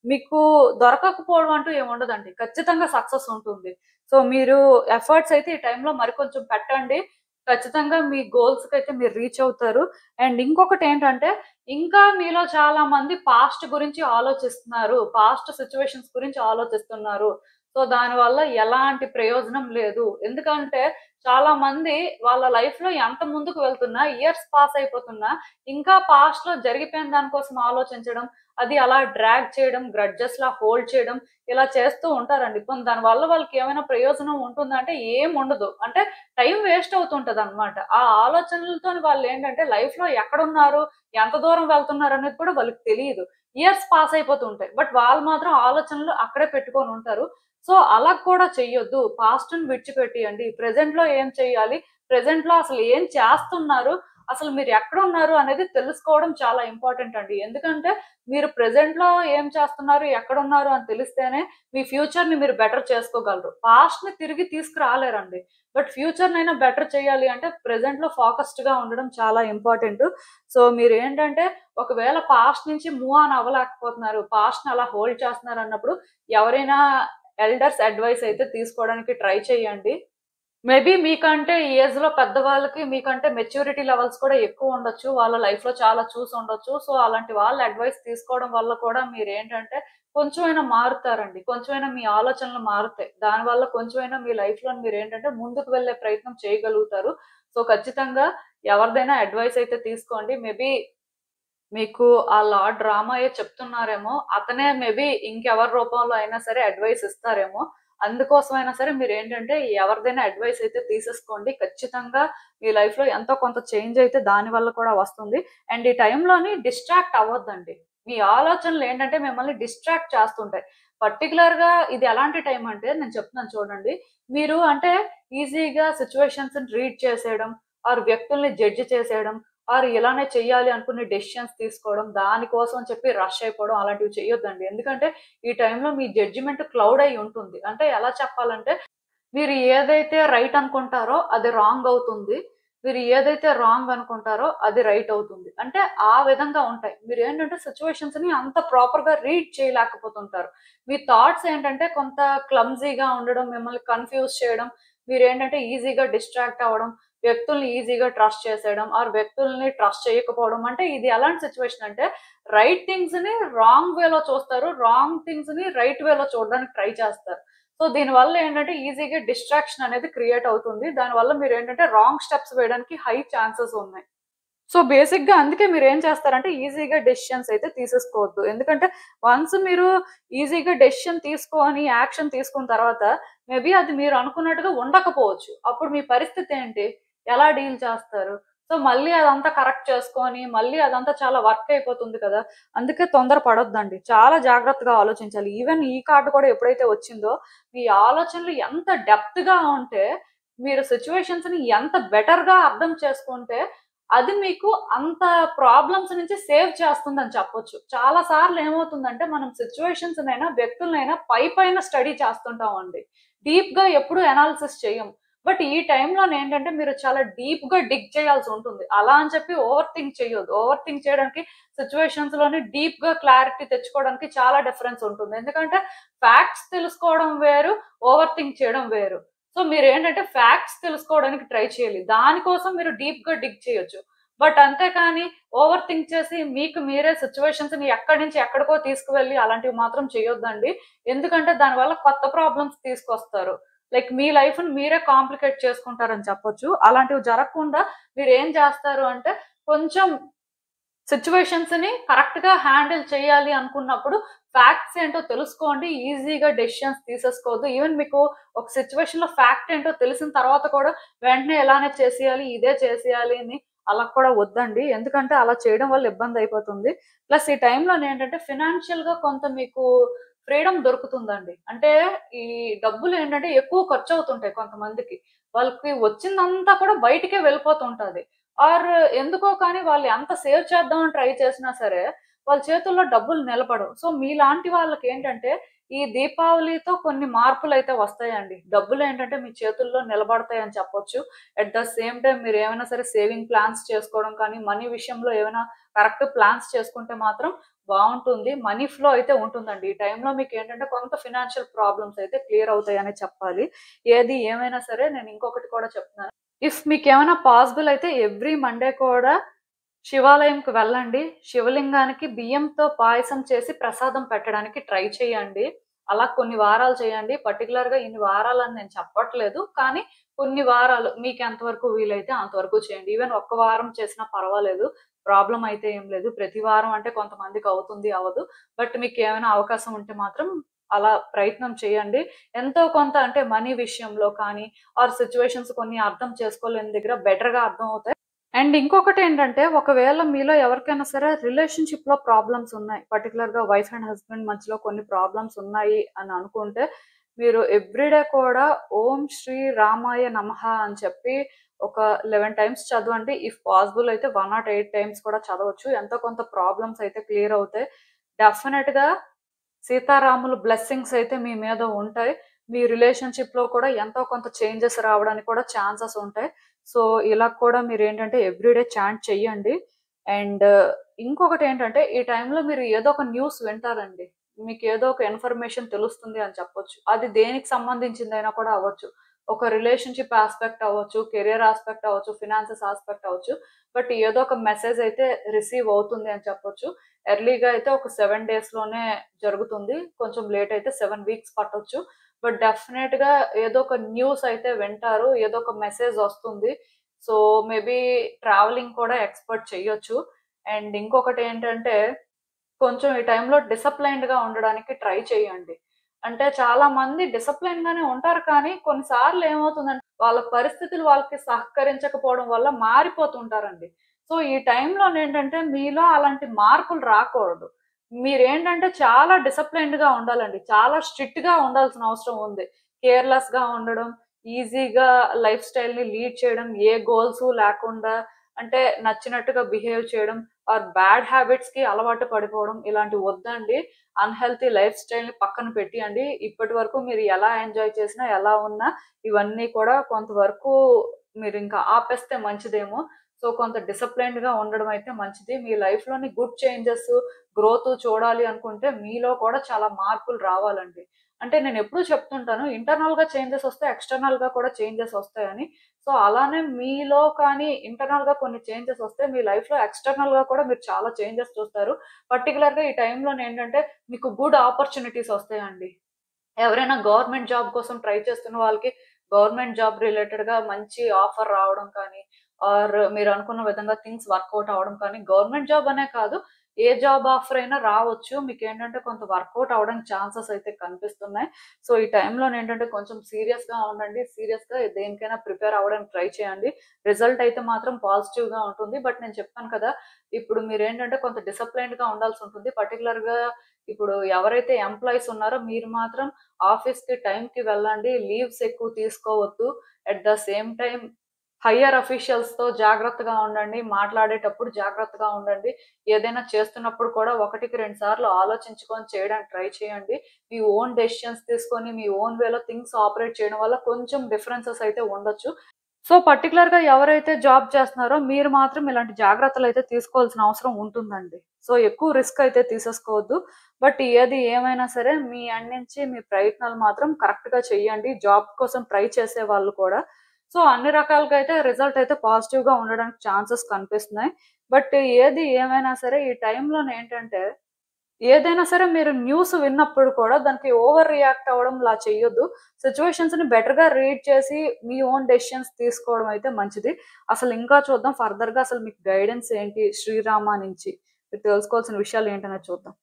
మీకు దొరకకపోవడం అంటూ ఏముండదండి. ఖచ్చితంగా సక్సెస్ ఉంటుంది. సో మీరు ఎఫర్ట్స్ అయితే ఈ టైంలో మరికొంచెం పెట్టండి. ఖచ్చితంగా మీ గోల్స్‌కైతే మీరు రీచ్ అవుతారు. అండ్ ఇంకొకటేంటంటే, ఇంకా మీలో చాలా మంది పాస్ట్ గురించి ఆలోచిస్తున్నారు. పాస్ట్ సిట్యుయేషన్స్ గురించి ఆలోచిస్తున్నారు. సో దానివల్ల ఎలాంటి ప్రయోజనం లేదు. ఎందుకంటే చాలా మంది వాళ్ళ లైఫ్‌లో ఎంత ముందుకు వెళ్తున్నా, ఇయర్స్ పాస్ అయిపోతున్నా, ఇంకా పాస్ట్‌లో జరిగిపోయిన దాని కోసం ఆలోచించడం, అది అలా డ్రాగ్ చేయడం, గ్రడ్జెస్‌లా హోల్డ్ చేయడం, ఇలా చేస్తూ ఉంటారండి. పోనీ దానివల్ల వాళ్ళకి ఏమైనా ప్రయోజనం ఉంటుందంటే ఏముండదు. అంటే టైం వేస్ట్ అవుతుంటదనమాట. ఆ ఆలోచనలతోని వాళ్ళేంటంటే లైఫ్‌లో ఎక్కడున్నారు, ఎంత దూరం వెళ్తున్నారనేది కూడా వాళ్ళకి తెలీదు. ఇయర్స్ పాస్ అయిపోతూ ఉంటాయి. బట్ వాళ్ళు మాత్రం ఆలోచనలు అక్కడే పెట్టుకొనుంటారు. సో అలా కూడా చెయ్యొద్దు. పాస్ట్‌ని విడిచిపెట్టేయండి. ప్రెజెంట్‌లో ఏం చేయాలి? ప్రెజెంట్‌లో అసలు ఏం చేస్తున్నారు? అసలు మీరు ఎక్కడున్నారు అనేది తెలుసుకోవడం చాలా ఇంపార్టెంట్ అండి. ఎందుకంటే మీరు ప్రెజెంట్‌లో ఏం చేస్తున్నారు? ఎక్కడున్నారు? అని తెలిస్తేనే మీ ఫ్యూచర్‌ని మీరు బెటర్ చేసుకోగలరు. పాస్ట్‌ని తిరిగి తీసుకురాలేరండి. బట్ ఫ్యూచర్‌నైనా బెటర్ చేయాలి అంటే ప్రెజెంట్‌లో ఫోకస్డ్‌గా ఉండడం చాలా ఇంపార్టెంటు. సో మీరేంటంటే ఒకవేళ పాస్ట్ నుంచి మూవ్ ఆన్ అవ్వలేకపోతున్నారు. పాస్ట్‌ని అలా హోల్డ్ చేస్తున్నారన్నప్పుడు ఎవరైనా ఎల్డర్స్ అడ్వైస్ అయితే తీసుకోవడానికి ట్రై చేయండి. మేబీ మీకంటే ఈ ఏజ్‌లో పెద్దవాళ్ళకి మీకంటే మెచ్యూరిటీ లెవెల్స్ కూడా ఎక్కువుండొచ్చు. వాళ్ళ లైఫ్‌లో చాలా చూసుండొచ్చు. సో, అలాంటి వాళ్ళ అడ్వైస్ తీసుకోవడం వల్ల కూడా మీరేంటంటే కొంచెమైనా మారుతారండి. కొంచెమైనా మీ ఆలోచనలు మారుతాయి. దానివల్ల కొంచెమైనా మీ లైఫ్‌లో మీరేంటంటే ముందుకు వెళ్ళే ప్రయత్నం చేయగలుగుతారు. సో, ఖచ్చితంగా ఎవరిదైనా అడ్వైస్ అయితే తీసుకోండి. మేబీ మీకు ఆ లార్డ్ రామయ్య చెప్తున్నారేమో, అతనే మేబీ ఇంకెవరి రూపంలో అయినా సరే అడ్వైస్ ఇస్తారేమో. అందుకోసమైనా సరే మీరేంటంటే ఎవరిదైనా అడ్వైస్ అయితే తీసేసుకోండి. ఖచ్చితంగా మీ లైఫ్‌లో ఎంతో కొంత చేంజ్ అయితే దాని వల్ల కూడా వస్తుంది. అండ్ ఈ టైంలోని డిస్ట్రాక్ట్ అవ్వద్దండి. మీ ఆలోచనలేంటంటే మిమ్మల్ని డిస్ట్రాక్ట్ చేస్తుంటాయి. పర్టిక్యులర్‌గా ఇది ఎలాంటి టైం అంటే నేను చెప్తున్నాను చూడండి. మీరు అంటే ఈజీగా సిట్యుయేషన్స్‌ని రీడ్ చేసేయడం, ఆర్ వ్యక్తుల్ని జడ్జ్ చేసేయడం, ఆర్ ఇలానే చెయ్యాలి అనుకునే డెసిషన్స్ తీసుకోవడం, దానికోసం అని చెప్పి రష్ అయిపోవడం అలాంటివి చేయొద్దండి. ఎందుకంటే ఈ టైంలో మీ జడ్జిమెంట్ క్లౌడ్ అయ్యి ఉంటుంది. అంటే ఎలా చెప్పాలంటే మీరు ఏదైతే రైట్ అనుకుంటారో అది రాంగ్ అవుతుంది. మీరు ఏదైతే రాంగ్ అనుకుంటారో అది రైట్ అవుతుంది. అంటే ఆ విధంగా ఉంటాయి. మీరేంటంటే సిట్యుయేషన్స్‌ని అంత ప్రాపర్‌గా రీడ్ చేయలేకపోతుంటారు. మీ థాట్స్ ఏంటంటే కొంత క్లమ్జీగా ఉండడం, మిమ్మల్ని కన్‌ఫ్యూజ్ చేయడం, మీరేంటంటే ఈజీగా డిస్ట్రాక్ట్ అవ్వడం, వ్యక్తుల్ని ఈజీగా ట్రస్ట్ చేసేయడం, ఆర్ వ్యక్తుల్ని ట్రస్ట్ చేయకపోవడం. అంటే ఇది ఎలాంటి సిట్యుయేషన్ అంటే రైట్ థింగ్స్‌ని రాంగ్ వేలో చూస్తారు. రాంగ్ థింగ్స్‌ని రైట్ వేలో చూడడానికి ట్రై చేస్తారు. సో దీనివల్ల ఏంటంటే ఈజీగా డిస్ట్రాక్షన్ అనేది క్రియేట్ అవుతుంది. దానివల్ల మీరేంటంటే రాంగ్ స్టెప్స్ వేయడానికి హై ఛాన్సెస్ ఉన్నాయి. సో బేసిక్‌గా అందుకే మీరేం చేస్తారంటే ఈజీగా డెసిషన్స్ అయితే తీసేసుకోవద్దు. ఎందుకంటే వన్స్ మీరు ఈజీగా డెసిషన్ తీసుకొని యాక్షన్ తీసుకున్న తర్వాత మేబీ అది మీరు అనుకున్నట్టుగా ఉండకపోవచ్చు. అప్పుడు మీ పరిస్థితి ఏంటి? ఎలా డీల్ చేస్తారు? సో మళ్ళీ అదంతా కరెక్ట్ చేసుకొని మళ్ళీ అదంతా చాలా వర్క్ అయిపోతుంది కదా! అందుకే తొందర పడొద్దండి. చాలా జాగ్రత్తగా ఆలోచించాలి. ఈవెన్ ఈ కార్డ్ కూడా ఎప్పుడైతే వచ్చిందో మీ ఆలోచనలు ఎంత డెప్త్‌గా ఉంటే మీరు సిట్యుయేషన్స్‌ని ఎంత బెటర్‌గా అర్థం చేసుకుంటే అది మీకు అంత ప్రాబ్లమ్స్ నుంచి సేవ్ చేస్తుందని చెప్పొచ్చు. చాలా సార్లు ఏమవుతుందంటే మనం సిట్యుయేషన్స్‌నైనా, వ్యక్తులనైనా పైపైన స్టడీ చేస్తుంటామండి. డీప్‌గా ఎప్పుడు అనాలిసిస్ చెయ్యం. బట్ ఈ టైంలోనేంటంటే మీరు చాలా డీప్‌గా డిగ్ చేయాల్సుంటుంది. అలా అని చెప్పి ఓవర్ థింక్ చేయొద్దు. ఓవర్ థింక్ చేయడానికి సిట్యుయేషన్స్‌లోని డీప్‌గా క్లారిటీ తెచ్చుకోవడానికి చాలా డిఫరెన్స్ ఉంటుంది. ఎందుకంటే ఫ్యాక్ట్స్ తెలుసుకోవడం వేరు, ఓవర్ థింక్ చేయడం వేరు. సో మీరేంటంటే ఫ్యాక్ట్స్ తెలుసుకోవడానికి ట్రై చేయాలి. దానికోసం మీరు డీప్‌గా డిగ్ చేయొచ్చు. బట్ అంతేకాని ఓవర్ థింక్ చేసి మీకు మీరే సిట్యుయేషన్స్‌ని ఎక్కడి నుంచి ఎక్కడికో తీసుకువెళ్ళి అలాంటివి మాత్రం చేయొద్దండి. ఎందుకంటే దానివల్ల కొత్త ప్రాబ్లమ్స్ తీసుకొస్తారు. లైక్ మీ లైఫ్‌ని మీరే కాంప్లికేట్ చేసుకుంటారని చెప్పొచ్చు. అలాంటివి జరగకుండా మీరేం చేస్తారు అంటే కొంచెం సిట్యుయేషన్స్‌ని కరెక్ట్‌గా హ్యాండిల్ చేయాలి అనుకున్నప్పుడు ఫ్యాక్ట్స్ ఏంటో తెలుసుకోండి. ఈజీగా డెసిషన్స్ తీసేసుకోవద్దు. ఈవెన్ మీకు ఒక సిట్యుయేషన్‌లో ఫ్యాక్ట్ ఏంటో తెలిసిన తర్వాత కూడా వెంటనే ఇలానే చేసేయాలి, ఇదే చేసేయాలి అని అలా కూడా వద్దండి. ఎందుకంటే అలా చేయడం వల్ల ఇబ్బందయిపోతుంది. ప్లస్ ఈ టైంలోనేంటంటే ఫినాన్షియల్‌గా కొంత మీకు ఫ్రీడమ్ దొరుకుతుందండి. అంటే ఈ డబ్బులేంటంటే ఎక్కువ ఖర్చవుతుంటాయి కొంతమందికి. వాళ్ళకి వచ్చిందంతా కూడా బయటికే వెళ్ళిపోతుంటది. ఆర్ ఎందుకో కానీ వాళ్ళు ఎంత సేవ్ చేద్దామని ట్రై చేసినా సరే, వాళ్ళ చేతుల్లో డబ్బులు నిలబడవు. సో, మీలాంటి వాళ్ళకేంటంటే, ఈ దీపావళితో కొన్ని మార్పులైతే వస్తాయండి. డబ్బులేంటంటే మీ చేతుల్లో నిలబడతాయని చెప్పొచ్చు. అట్ ద సేమ్ టైమ్ మీరేమైనా సరే సేవింగ్ ప్లాన్స్ చేసుకోవడం కానీ, మనీ విషయంలో ఏమైనా కరెక్ట్ ప్లాన్స్ చేసుకుంటే మాత్రం బావుంటుంది. మనీ ఫ్లో అయితే ఉంటుందండి. ఈ టైంలో మీకేంటంటే కొంత ఫినాన్షియల్ ప్రాబ్లమ్స్ అయితే క్లియర్ అవుతాయనే చెప్పాలి. ఏది ఏమైనా సరే నేను ఇంకొకటి కూడా చెప్తున్నాను. ఇఫ్ మీకేమైనా పాసిబుల్ అయితే ఎవ్రీ మండే కూడా శివాలయంకి వెళ్ళండి. శివలింగానికి బియ్యంతో పాయసం చేసి ప్రసాదం పెట్టడానికి ట్రై చేయండి. అలా కొన్ని వారాలు చేయండి. పర్టిక్యులర్‌గా ఇన్ని వారాలని నేను చెప్పట్లేదు. కానీ కొన్ని వారాలు మీకెంత వరకు వీలైతే అంతవరకు చేయండి. ఈవెన్ ఒక్క వారం చేసినా పర్వాలేదు. ప్రాబ్లమ్ అయితే ఏం లేదు. ప్రతి వారం అంటే కొంతమందికి అవుతుంది, అవ్వదు. బట్ మీకేమైనా అవకాశం ఉంటే మాత్రం అలా ప్రయత్నం చేయండి. ఎంతో కొంత అంటే మనీ విషయంలో కానీ ఆర్ సిట్యుయేషన్స్ కొన్ని అర్థం చేసుకోలేని దగ్గర బెటర్‌గా అర్థమవుతాయి. అండ్ ఇంకొకటేంటంటే, ఒకవేళ మీలో ఎవరికైనా సరే రిలేషన్‌షిప్‌లో ప్రాబ్లమ్స్ ఉన్నాయి. పర్టిక్యులర్‌గా వైఫ్ అండ్ హస్బెండ్ మధ్యలో కొన్ని ప్రాబ్లమ్స్ ఉన్నాయి అని అనుకుంటే, మీరు ఎవ్రీడే కూడా ఓం శ్రీ రామాయ నమః అని చెప్పి ఒక 11 టైమ్స్ చదవండి. ఇఫ్ పాసిబుల్ అయితే 108 టైమ్స్ కూడా చదవచ్చు. ఎంతో కొంత ప్రాబ్లమ్స్ అయితే క్లియర్ అవుతాయి. డెఫినెట్‌గా సీతారాముల బ్లెస్సింగ్స్ అయితే మీ మీద ఉంటాయి. మీ రిలేషన్‌షిప్‌లో కూడా ఎంతో కొంత చేంజెస్ రావడానికి కూడా ఛాన్సెస్ ఉంటాయి. సో, ఇలా కూడా మీరేంటంటే ఎవ్రీడే చాంట్ చెయ్యండి. అండ్ ఇంకొకటేంటంటే, ఈ టైంలో మీరు ఏదో ఒక న్యూస్ వింటారండి. మీకేదో ఒక ఇన్ఫర్మేషన్ తెలుస్తుంది అని చెప్పొచ్చు. అది దేనికి సంబంధించిందైనా కూడా అవ్వచ్చు. ఒక రిలేషన్‌షిప్ యాస్పెక్ట్ అవ్వచ్చు, కెరియర్ యాస్పెక్ట్ అవ్వచ్చు, ఫినాన్సెస్ యాస్పెక్ట్ అవ్వచ్చు. బట్ ఏదో ఒక మెసేజ్ అయితే రిసీవ్ అవుతుంది అని చెప్పొచ్చు. ఎర్లీగా అయితే ఒక 7 డేస్‌లోనే జరుగుతుంది. కొంచెం లేట్ అయితే 7 వీక్స్ పట్టొచ్చు. బట్ డెఫినెట్‌గా ఏదో ఒక న్యూస్ అయితే వింటారు. ఏదో ఒక మెసేజ్ వస్తుంది. సో, మేబీ ట్రావెలింగ్ కూడా ఎక్స్‌పెక్ట్ చెయ్యొచ్చు. అండ్ ఇంకొకటేంటంటే, కొంచెం ఈ టైంలో డిసిప్లైన్డ్‌గా ఉండడానికి ట్రై చేయండి. అంటే చాలా మంది డిసిప్లైన్‌గానే ఉంటారు కానీ, కొన్నిసార్లు ఏమవుతుందంటే, వాళ్ళ పరిస్థితులు వాళ్ళకి సహకరించకపోవడం వల్ల మారిపోతుంటారండి. సో, ఈ టైంలోనేంటంటే, మీలో అలాంటి మార్పులు రాకూడదు. మీరేంటంటే చాలా డిసిప్లైన్డ్‌గా ఉండాలండి. చాలా స్ట్రిక్ట్‌గా ఉండాల్సిన అవసరం ఉంది. కేర్‌లెస్‌గా ఉండడం, ఈజీగా లైఫ్ స్టైల్‌ని లీడ్ చేయడం, ఏ గోల్సు లేకుండా అంటే నచ్చినట్టుగా బిహేవ్ చేయడం ఆర్ బ్యాడ్ హ్యాబిట్స్‌కి అలవాటు పడిపోవడం ఇలాంటివి వద్దండి. అన్‌హెల్తీ లైఫ్ స్టైల్‌ని పక్కన పెట్టియండి. ఇప్పటివరకు మీరు ఎలా ఎంజాయ్ చేసినా, ఎలా ఉన్నా ఇవన్నీ కూడా కొంతవరకు మీరింకా ఆపేస్తే మంచిదేమో. సో, కొంత డిసిప్లైన్డ్‌గా ఉండడం అయితే మంచిది. మీ లైఫ్‌లోని గుడ్ చేంజెస్, గ్రోత్ చూడాలి అనుకుంటే మీలో కూడా చాలా మార్పులు రావాలండి. అంటే నేనెప్పుడూ చెప్తుంటాను ఇంటర్నల్‌గా చేంజెస్ వస్తే ఎక్స్‌టర్నల్‌గా కూడా చేంజెస్ వస్తాయని. సో, అలానే మీలో కానీ ఇంటర్నల్‌గా కొన్ని చేంజెస్ వస్తే మీ లైఫ్‌లో ఎక్స్‌టర్నల్‌గా కూడా మీరు చాలా చేంజెస్ చూస్తారు. పర్టిక్యులర్‌గా ఈ టైంలోనేంటంటే మీకు గుడ్ ఆపర్చునిటీస్ వస్తాయండి. ఎవరైనా గవర్నమెంట్ జాబ్ కోసం ట్రై చేస్తున్న వాళ్ళకి గవర్నమెంట్ జాబ్ రిలేటెడ్‌గా మంచి ఆఫర్ రావడం కానీ, ఆర్ మీరనుకున్న విధంగా థింగ్స్ వర్కౌట్ అవ్వడం కానీ, గవర్నమెంట్ జాబ్ అనే కాదు, ఏ జాబ్ ఆఫర్ అయినా రావచ్చు. మీకేంటంటే కొంత వర్కౌట్ అవ్వడానికి ఛాన్సెస్ అయితే కనిపిస్తున్నాయి. సో, ఈ టైంలోనేంటంటే కొంచెం సీరియస్‌గా ఉండండి. సీరియస్‌గా దేనికైనా ప్రిపేర్ అవ్వడానికి ట్రై చేయండి. రిజల్ట్ అయితే మాత్రం పాజిటివ్‌గా ఉంటుంది. బట్ నేను చెప్పాను కదా! ఇప్పుడు మీరేంటంటే కొంత డిసిప్లైన్డ్‌గా ఉండాల్సుంటుంది. పర్టిక్యులర్‌గా ఇప్పుడు ఎవరైతే ఎంప్లాయీస్ ఉన్నారో మీరు మాత్రం ఆఫీస్‌కి టైంకి వెళ్ళండి. లీవ్స్ ఎక్కువ తీసుకోవద్దు. At the same time higher అఫీషియల్స్‌తో జాగ్రత్తగా ఉండండి. మాట్లాడేటప్పుడు జాగ్రత్తగా ఉండండి. ఏదైనా చేస్తున్నప్పుడు కూడా ఒకటికి 2 సార్లు ఆలోచించుకొని చేయడానికి ట్రై చేయండి. మీ ఓన్ డెసిషన్స్ తీసుకొని, మీ ఓన్ వేలో థింగ్స్ ఆపరేట్ చేయడం వల్ల కొంచెం డిఫరెన్సెస్ అయితే ఉండొచ్చు. సో, పర్టిక్యులర్‌గా ఎవరైతే జాబ్ చేస్తున్నారో మీరు మాత్రం ఇలాంటి జాగ్రత్తలైతే తీసుకోవాల్సిన అవసరం ఉంటుందండి. సో, ఎక్కువ రిస్క్ అయితే తీసేసుకోవద్దు. బట్ ఏది ఏమైనా సరే మీ ఎండ్ నుంచి మీ ప్రయత్నాలు మాత్రం కరెక్ట్‌గా చెయ్యండి. జాబ్ కోసం ట్రై చేసే వాళ్ళు కూడా. సో, అన్ని రకాలుగా అయితే రిజల్ట్ అయితే పాజిటివ్‌గా ఉండడానికి ఛాన్సెస్ కనిపిస్తున్నాయి. బట్ ఏది ఏమైనా సరే ఈ టైంలోనేంటంటే ఏదైనా సరే మీరు న్యూస్ విన్నప్పుడు కూడా దానికి ఓవర్ రియాక్ట్ అవ్వడంలా చెయ్యొద్దు. సిట్యుయేషన్స్‌ని బెటర్‌గా రీడ్ చేసి మీ ఓన్ డెసిషన్స్ తీసుకోవడం అయితే మంచిది. అసలు ఇంకా చూద్దాం ఫర్దర్‌గా అసలు మీకు గైడెన్స్ ఏంటి 'శ్రీరామ' నుంచి? మీరు తెలుసుకోవాల్సిన విషయాలు ఏంటనేది చూద్దాం.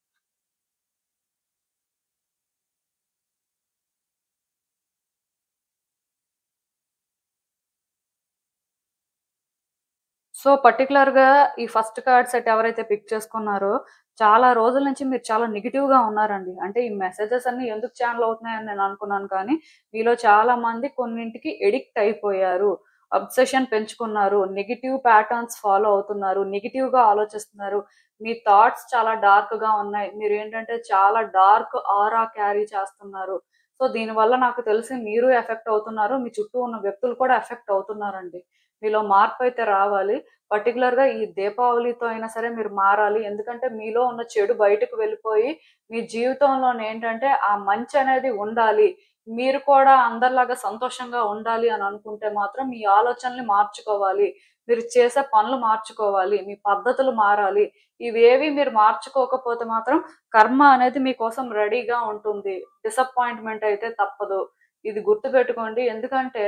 సో, పర్టిక్యులర్‌గా ఈ ఫస్ట్ కార్డ్ సెట్ ఎవరైతే పిక్ చేసుకున్నారో, చాలా రోజుల నుంచి మీరు చాలా నెగెటివ్‌గా ఉన్నారండి. అంటే ఈ మెసేజెస్ అన్నీ ఎందుకు ఛానెల్ అవుతున్నాయని నేను అనుకున్నాను కానీ, మీలో చాలా మంది కొన్నింటికి అడిక్ట్ అయిపోయారు. అబ్సెషన్ పెంచుకున్నారు, నెగిటివ్ ప్యాటర్న్స్ ఫాలో అవుతున్నారు, నెగిటివ్ గా ఆలోచిస్తున్నారు, మీ థాట్స్ చాలా డార్క్ గా ఉన్నాయి, మీరు ఏంటంటే చాలా డార్క్ ఆరా క్యారీ చేస్తున్నారు. సో దీనివల్ల నాకు తెలిసి మీరు ఎఫెక్ట్ అవుతున్నారు, మీ చుట్టూ ఉన్న వ్యక్తులు కూడా ఎఫెక్ట్ అవుతున్నారండి. మీలో మార్పు అయితే రావాలి. పర్టికులర్ గా ఈ దీపావళితో అయినా సరే మీరు మారాలి. ఎందుకంటే మీలో ఉన్న చెడు బయటకు వెళ్ళిపోయి మీ జీవితంలో ఏంటంటే ఆ మంచి అనేది ఉండాలి. మీరు కూడా అందరిలాగా సంతోషంగా ఉండాలి అని అనుకుంటే మాత్రం మీ ఆలోచనల్ని మార్చుకోవాలి. మీరు చేసే పనులు మార్చుకోవాలి. మీ పద్ధతులు మారాలి. ఇవేవి మీరు మార్చుకోకపోతే మాత్రం కర్మ అనేది మీకోసం రెడీగా ఉంటుంది. డిసప్పాయింట్మెంట్ అయితే తప్పదు. ఇది గుర్తుపెట్టుకోండి. ఎందుకంటే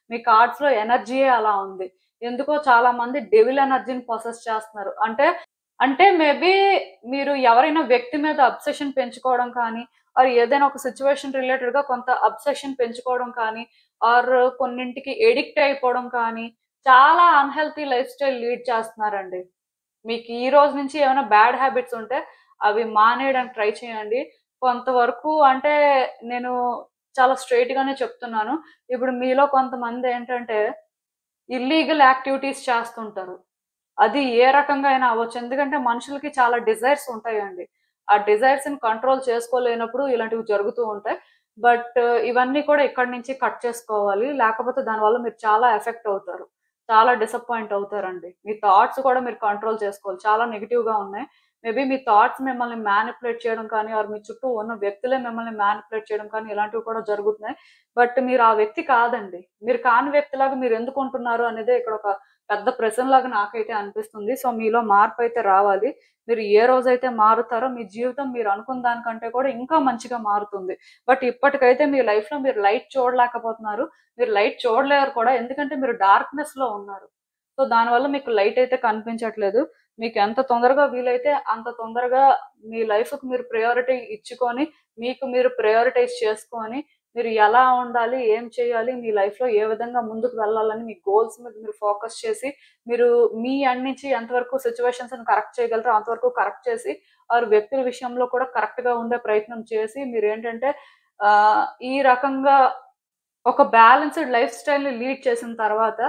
మీ కార్డ్స్ లో ఎనర్జీయే అలా ఉంది. ఎందుకో చాలా మంది డెవిల్ ఎనర్జీని పొసెస్ చేస్తున్నారు. అంటే అంటే మేబీ మీరు ఎవరైనా వ్యక్తి మీద అబ్సెషన్ పెంచుకోవడం కానీ, ఆర్ ఏదైనా ఒక సిచ్యువేషన్ రిలేటెడ్ గా కొంత అబ్సెషన్ పెంచుకోవడం కానీ, ఆర్ కొన్నింటికి ఎడిక్ట్ అయిపోవడం కానీ, చాలా అన్‌హెల్తీ లైఫ్ స్టైల్ లీడ్ చేస్తున్నారండి. మీకు ఈ రోజు నుంచి ఏమైనా బ్యాడ్ హ్యాబిట్స్ ఉంటే అవి మానేయడానికి ట్రై చేయండి. కొంతవరకు అంటే నేను చాలా స్ట్రెయిట్ గానే చెప్తున్నాను. ఇప్పుడు మీలో కొంతమంది ఏంటంటే ఇల్లీగల్ యాక్టివిటీస్ చేస్తుంటారు. అది ఏ రకంగా అయినా అవ్వచ్చు. ఎందుకంటే మనుషులకి చాలా డిజైర్స్ ఉంటాయండి. ఆ డిజైర్స్‌ని కంట్రోల్ చేసుకోలేనప్పుడు ఇలాంటివి జరుగుతూ ఉంటాయి. బట్ ఇవన్నీ కూడా ఇక్కడి నుంచి కట్ చేసుకోవాలి. లేకపోతే దానివల్ల మీరు చాలా ఎఫెక్ట్ అవుతారు. చాలా డిసప్పాయింట్ అవుతారండి. మీ థాట్స్ కూడా మీరు కంట్రోల్ చేసుకోవాలి. చాలా నెగెటివ్‌గా ఉన్నాయి. మేబీ మీ థాట్స్ మిమ్మల్ని మ్యానిప్యులేట్ చేయడం కానీ, ఆర్ మీ చుట్టూ ఉన్న వ్యక్తులే మిమ్మల్ని మ్యానిప్యులేట్ చేయడం కానీ ఇలాంటివి కూడా జరుగుతున్నాయి. బట్ మీరు ఆ వ్యక్తి కాదండి. మీరు కాని వ్యక్తిలాగా మీరు ఎందుకు ఉంటున్నారు అనేదే ఇక్కడ ఒక పెద్ద ప్రశ్నలాగా నాకైతే అనిపిస్తుంది. సో మీలో మార్పయితే రావాలి. మీరు ఏ రోజైతే మారుతారో మీ జీవితం మీరు అనుకున్న దానికంటే కూడా ఇంకా మంచిగా మారుతుంది. బట్ ఇప్పటికైతే మీ లైఫ్‌లో మీరు లైట్ చూడలేకపోతున్నారు. మీరు లైట్ చూడలేరు కూడా. ఎందుకంటే మీరు డార్క్‌నెస్‌లో ఉన్నారు. సో దానివల్ల మీకు లైట్ అయితే కనిపించట్లేదు. మీకు ఎంత తొందరగా వీలైతే అంత తొందరగా మీ లైఫ్‌కి మీరు ప్రయారిటీ ఇచ్చుకొని, మీకు మీరు ప్రయారిటైజ్ చేసుకొని మీరు ఎలా ఉండాలి? ఏం చేయాలి? మీ లైఫ్‌లో ఏ విధంగా ముందుకు వెళ్ళాలని మీ గోల్స్ మీద మీరు ఫోకస్ చేసి, మీరు మీ ఎండ్ నుంచి ఎంతవరకు సిట్యుయేషన్స్‌ని కరెక్ట్ చేయగలరో అంతవరకు కరెక్ట్ చేసి, ఆర్ వ్యక్తుల విషయంలో కూడా కరెక్ట్‌గా ఉండే ప్రయత్నం చేసి మీరేంటంటే ఈ రకంగా ఒక బ్యాలెన్స్‌డ్ లైఫ్ స్టైల్‌ని లీడ్ చేసిన తర్వాత,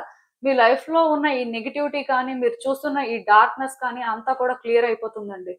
మీ లైఫ్‌లో ఉన్న ఈ నెగటివిటీ కానీ, మీరు చూస్తున్న ఈ డార్క్‌నెస్ కానీ అంతా కూడా క్లియర్ అయిపోతుందండి.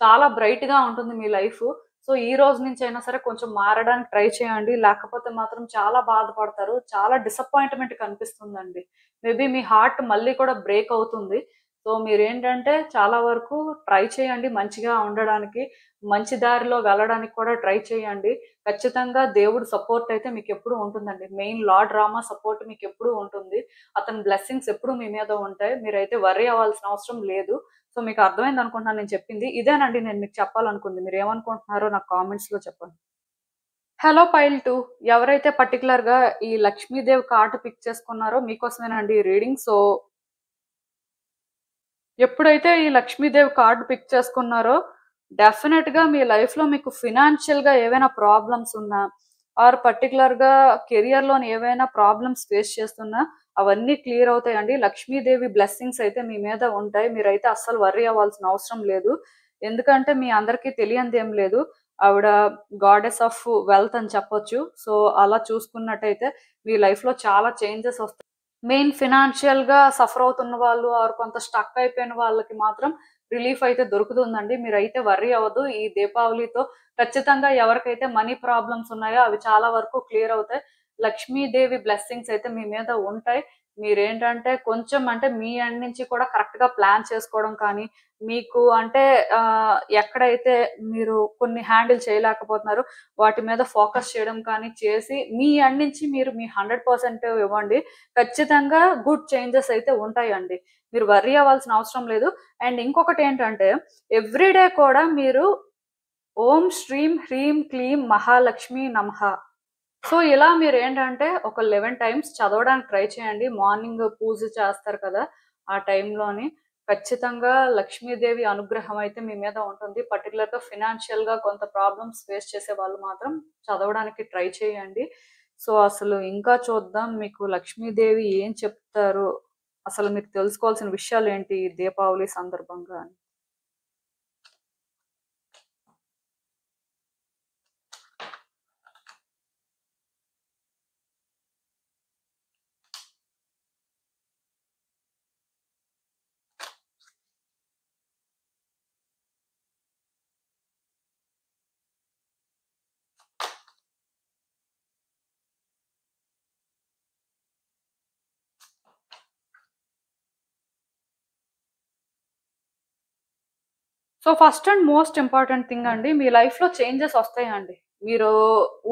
చాలా బ్రైట్‌గా ఉంటుంది మీ లైఫు. సో, ఈ రోజు నుంచైనా సరే కొంచెం మారడానికి ట్రై చేయండి. లేకపోతే మాత్రం చాలా బాధపడతారు. చాలా డిసప్పాయింట్‌మెంట్ కనిపిస్తుందండి. మేబీ మీ హార్ట్ మళ్ళీ కూడా బ్రేక్ అవుతుంది. సో, మీరేంటంటే చాలా వరకు ట్రై చేయండి మంచిగా ఉండడానికి. మంచి దారిలో వెళ్ళడానికి కూడా ట్రై చేయండి. ఖచ్చితంగా దేవుడు సపోర్ట్ అయితే మీకెప్పుడూ ఉంటుందండి. మెయిన్ లార్డ్ రామా సపోర్ట్ మీకెప్పుడూ ఉంటుంది. అతని బ్లెస్సింగ్స్ ఎప్పుడూ మీ మీద ఉంటాయి. మీరైతే వర్రీ అవ్వాల్సిన అవసరం లేదు. సో, మీకు అర్థమైంది అనుకుంటున్నాను నేను చెప్పింది. ఇదేనండి నేను మీకు చెప్పాలనుకుంది. మీరేమనుకుంటున్నారో నాకు కామెంట్స్‌లో చెప్పండి. హలో పైల్ 2 ఎవరైతే పర్టిక్యులర్‌గా ఈ లక్ష్మీదేవి కార్డ్ పిక్ చేసుకున్నారో మీకోసమేనండి ఈ రీడింగ్. సో, ఎప్పుడైతే ఈ లక్ష్మీదేవి కార్డ్ పిక్ చేసుకున్నారో డెఫినెట్‌గా మీ లైఫ్‌లో మీకు ఫినాన్షియల్‌గా ఏవైనా ప్రాబ్లమ్స్ ఉన్నా ఆర్ పర్టిక్యులర్‌గా కెరియర్‌లోని ఏవైనా ప్రాబ్లమ్స్ ఫేస్ చేస్తున్నా అవన్నీ క్లియర్ అవుతాయండి. లక్ష్మీదేవి బ్లెస్సింగ్స్ అయితే మీ మీద ఉంటాయి. మీరైతే అస్సలు వర్రీ అవ్వాల్సిన అవసరం లేదు. ఎందుకంటే మీ అందరికీ తెలియనిదేం లేదు. ఆవిడ గాడెస్ ఆఫ్ వెల్త్ అని చెప్పొచ్చు. సో, అలా చూసుకున్నట్టయితే మీ లైఫ్‌లో చాలా చేంజెస్ వస్తాయి. మెయిన్ ఫినాన్షియల్‌గా సఫర్ అవుతున్న వాళ్ళు ఆర్ కొంత స్టక్ అయిపోయిన వాళ్ళకి మాత్రం రిలీఫ్ అయితే దొరుకుతుందండి. మీరైతే వర్రీ అవ్వద్దు. ఈ దీపావళితో ఖచ్చితంగా ఎవరికైతే మనీ ప్రాబ్లమ్స్ ఉన్నాయో అవి చాలా వరకు క్లియర్ అవుతాయి. లక్ష్మీదేవి బ్లెస్సింగ్స్ అయితే మీ మీద ఉంటాయి. మీరేంటంటే కొంచెం అంటే మీ ఎండ్ నుంచి కూడా కరెక్ట్‌గా ప్లాన్ చేసుకోవడం కానీ, మీకు అంటే ఎక్కడైతే మీరు కొన్ని హ్యాండిల్ చేయలేకపోతున్నారో వాటి మీద ఫోకస్ చేయడం కానీ చేసి మీ ఎండ్ నుంచి మీరు మీ 100% ఇవ్వండి. ఖచ్చితంగా గుడ్ చేంజెస్ అయితే ఉంటాయండి. మీరు వర్రీ అవ్వాల్సిన అవసరం లేదు. అండ్ ఇంకొకటేంటంటే ఎవ్రీడే కూడా మీరు ఓం శ్రీం హ్రీం క్లీం మహాలక్ష్మి నమః. సో, ఇలా మీరేంటంటే ఒక 11 టైమ్స్ చదవడానికి ట్రై చేయండి. మార్నింగ్ పూజ చేస్తారు కదా! ఆ టైంలోని ఖచ్చితంగా లక్ష్మీదేవి అనుగ్రహం అయితే మీ మీద ఉంటుంది. పర్టిక్యులర్‌గా ఫినాన్షియల్‌గా కొంత ప్రాబ్లమ్స్ ఫేస్ చేసే వాళ్ళు మాత్రం చదవడానికి ట్రై చేయండి. సో, అసలు ఇంకా చూద్దాం మీకు లక్ష్మీదేవి ఏం చెప్తారు? అసలు మీరు తెలుసుకోవాల్సిన విషయాలేంటి ఈ దీపావళి సందర్భంగా అని? So first and most important thing అండి, మీ లైఫ్‌లో చేంజెస్ వస్తాయండి. మీరు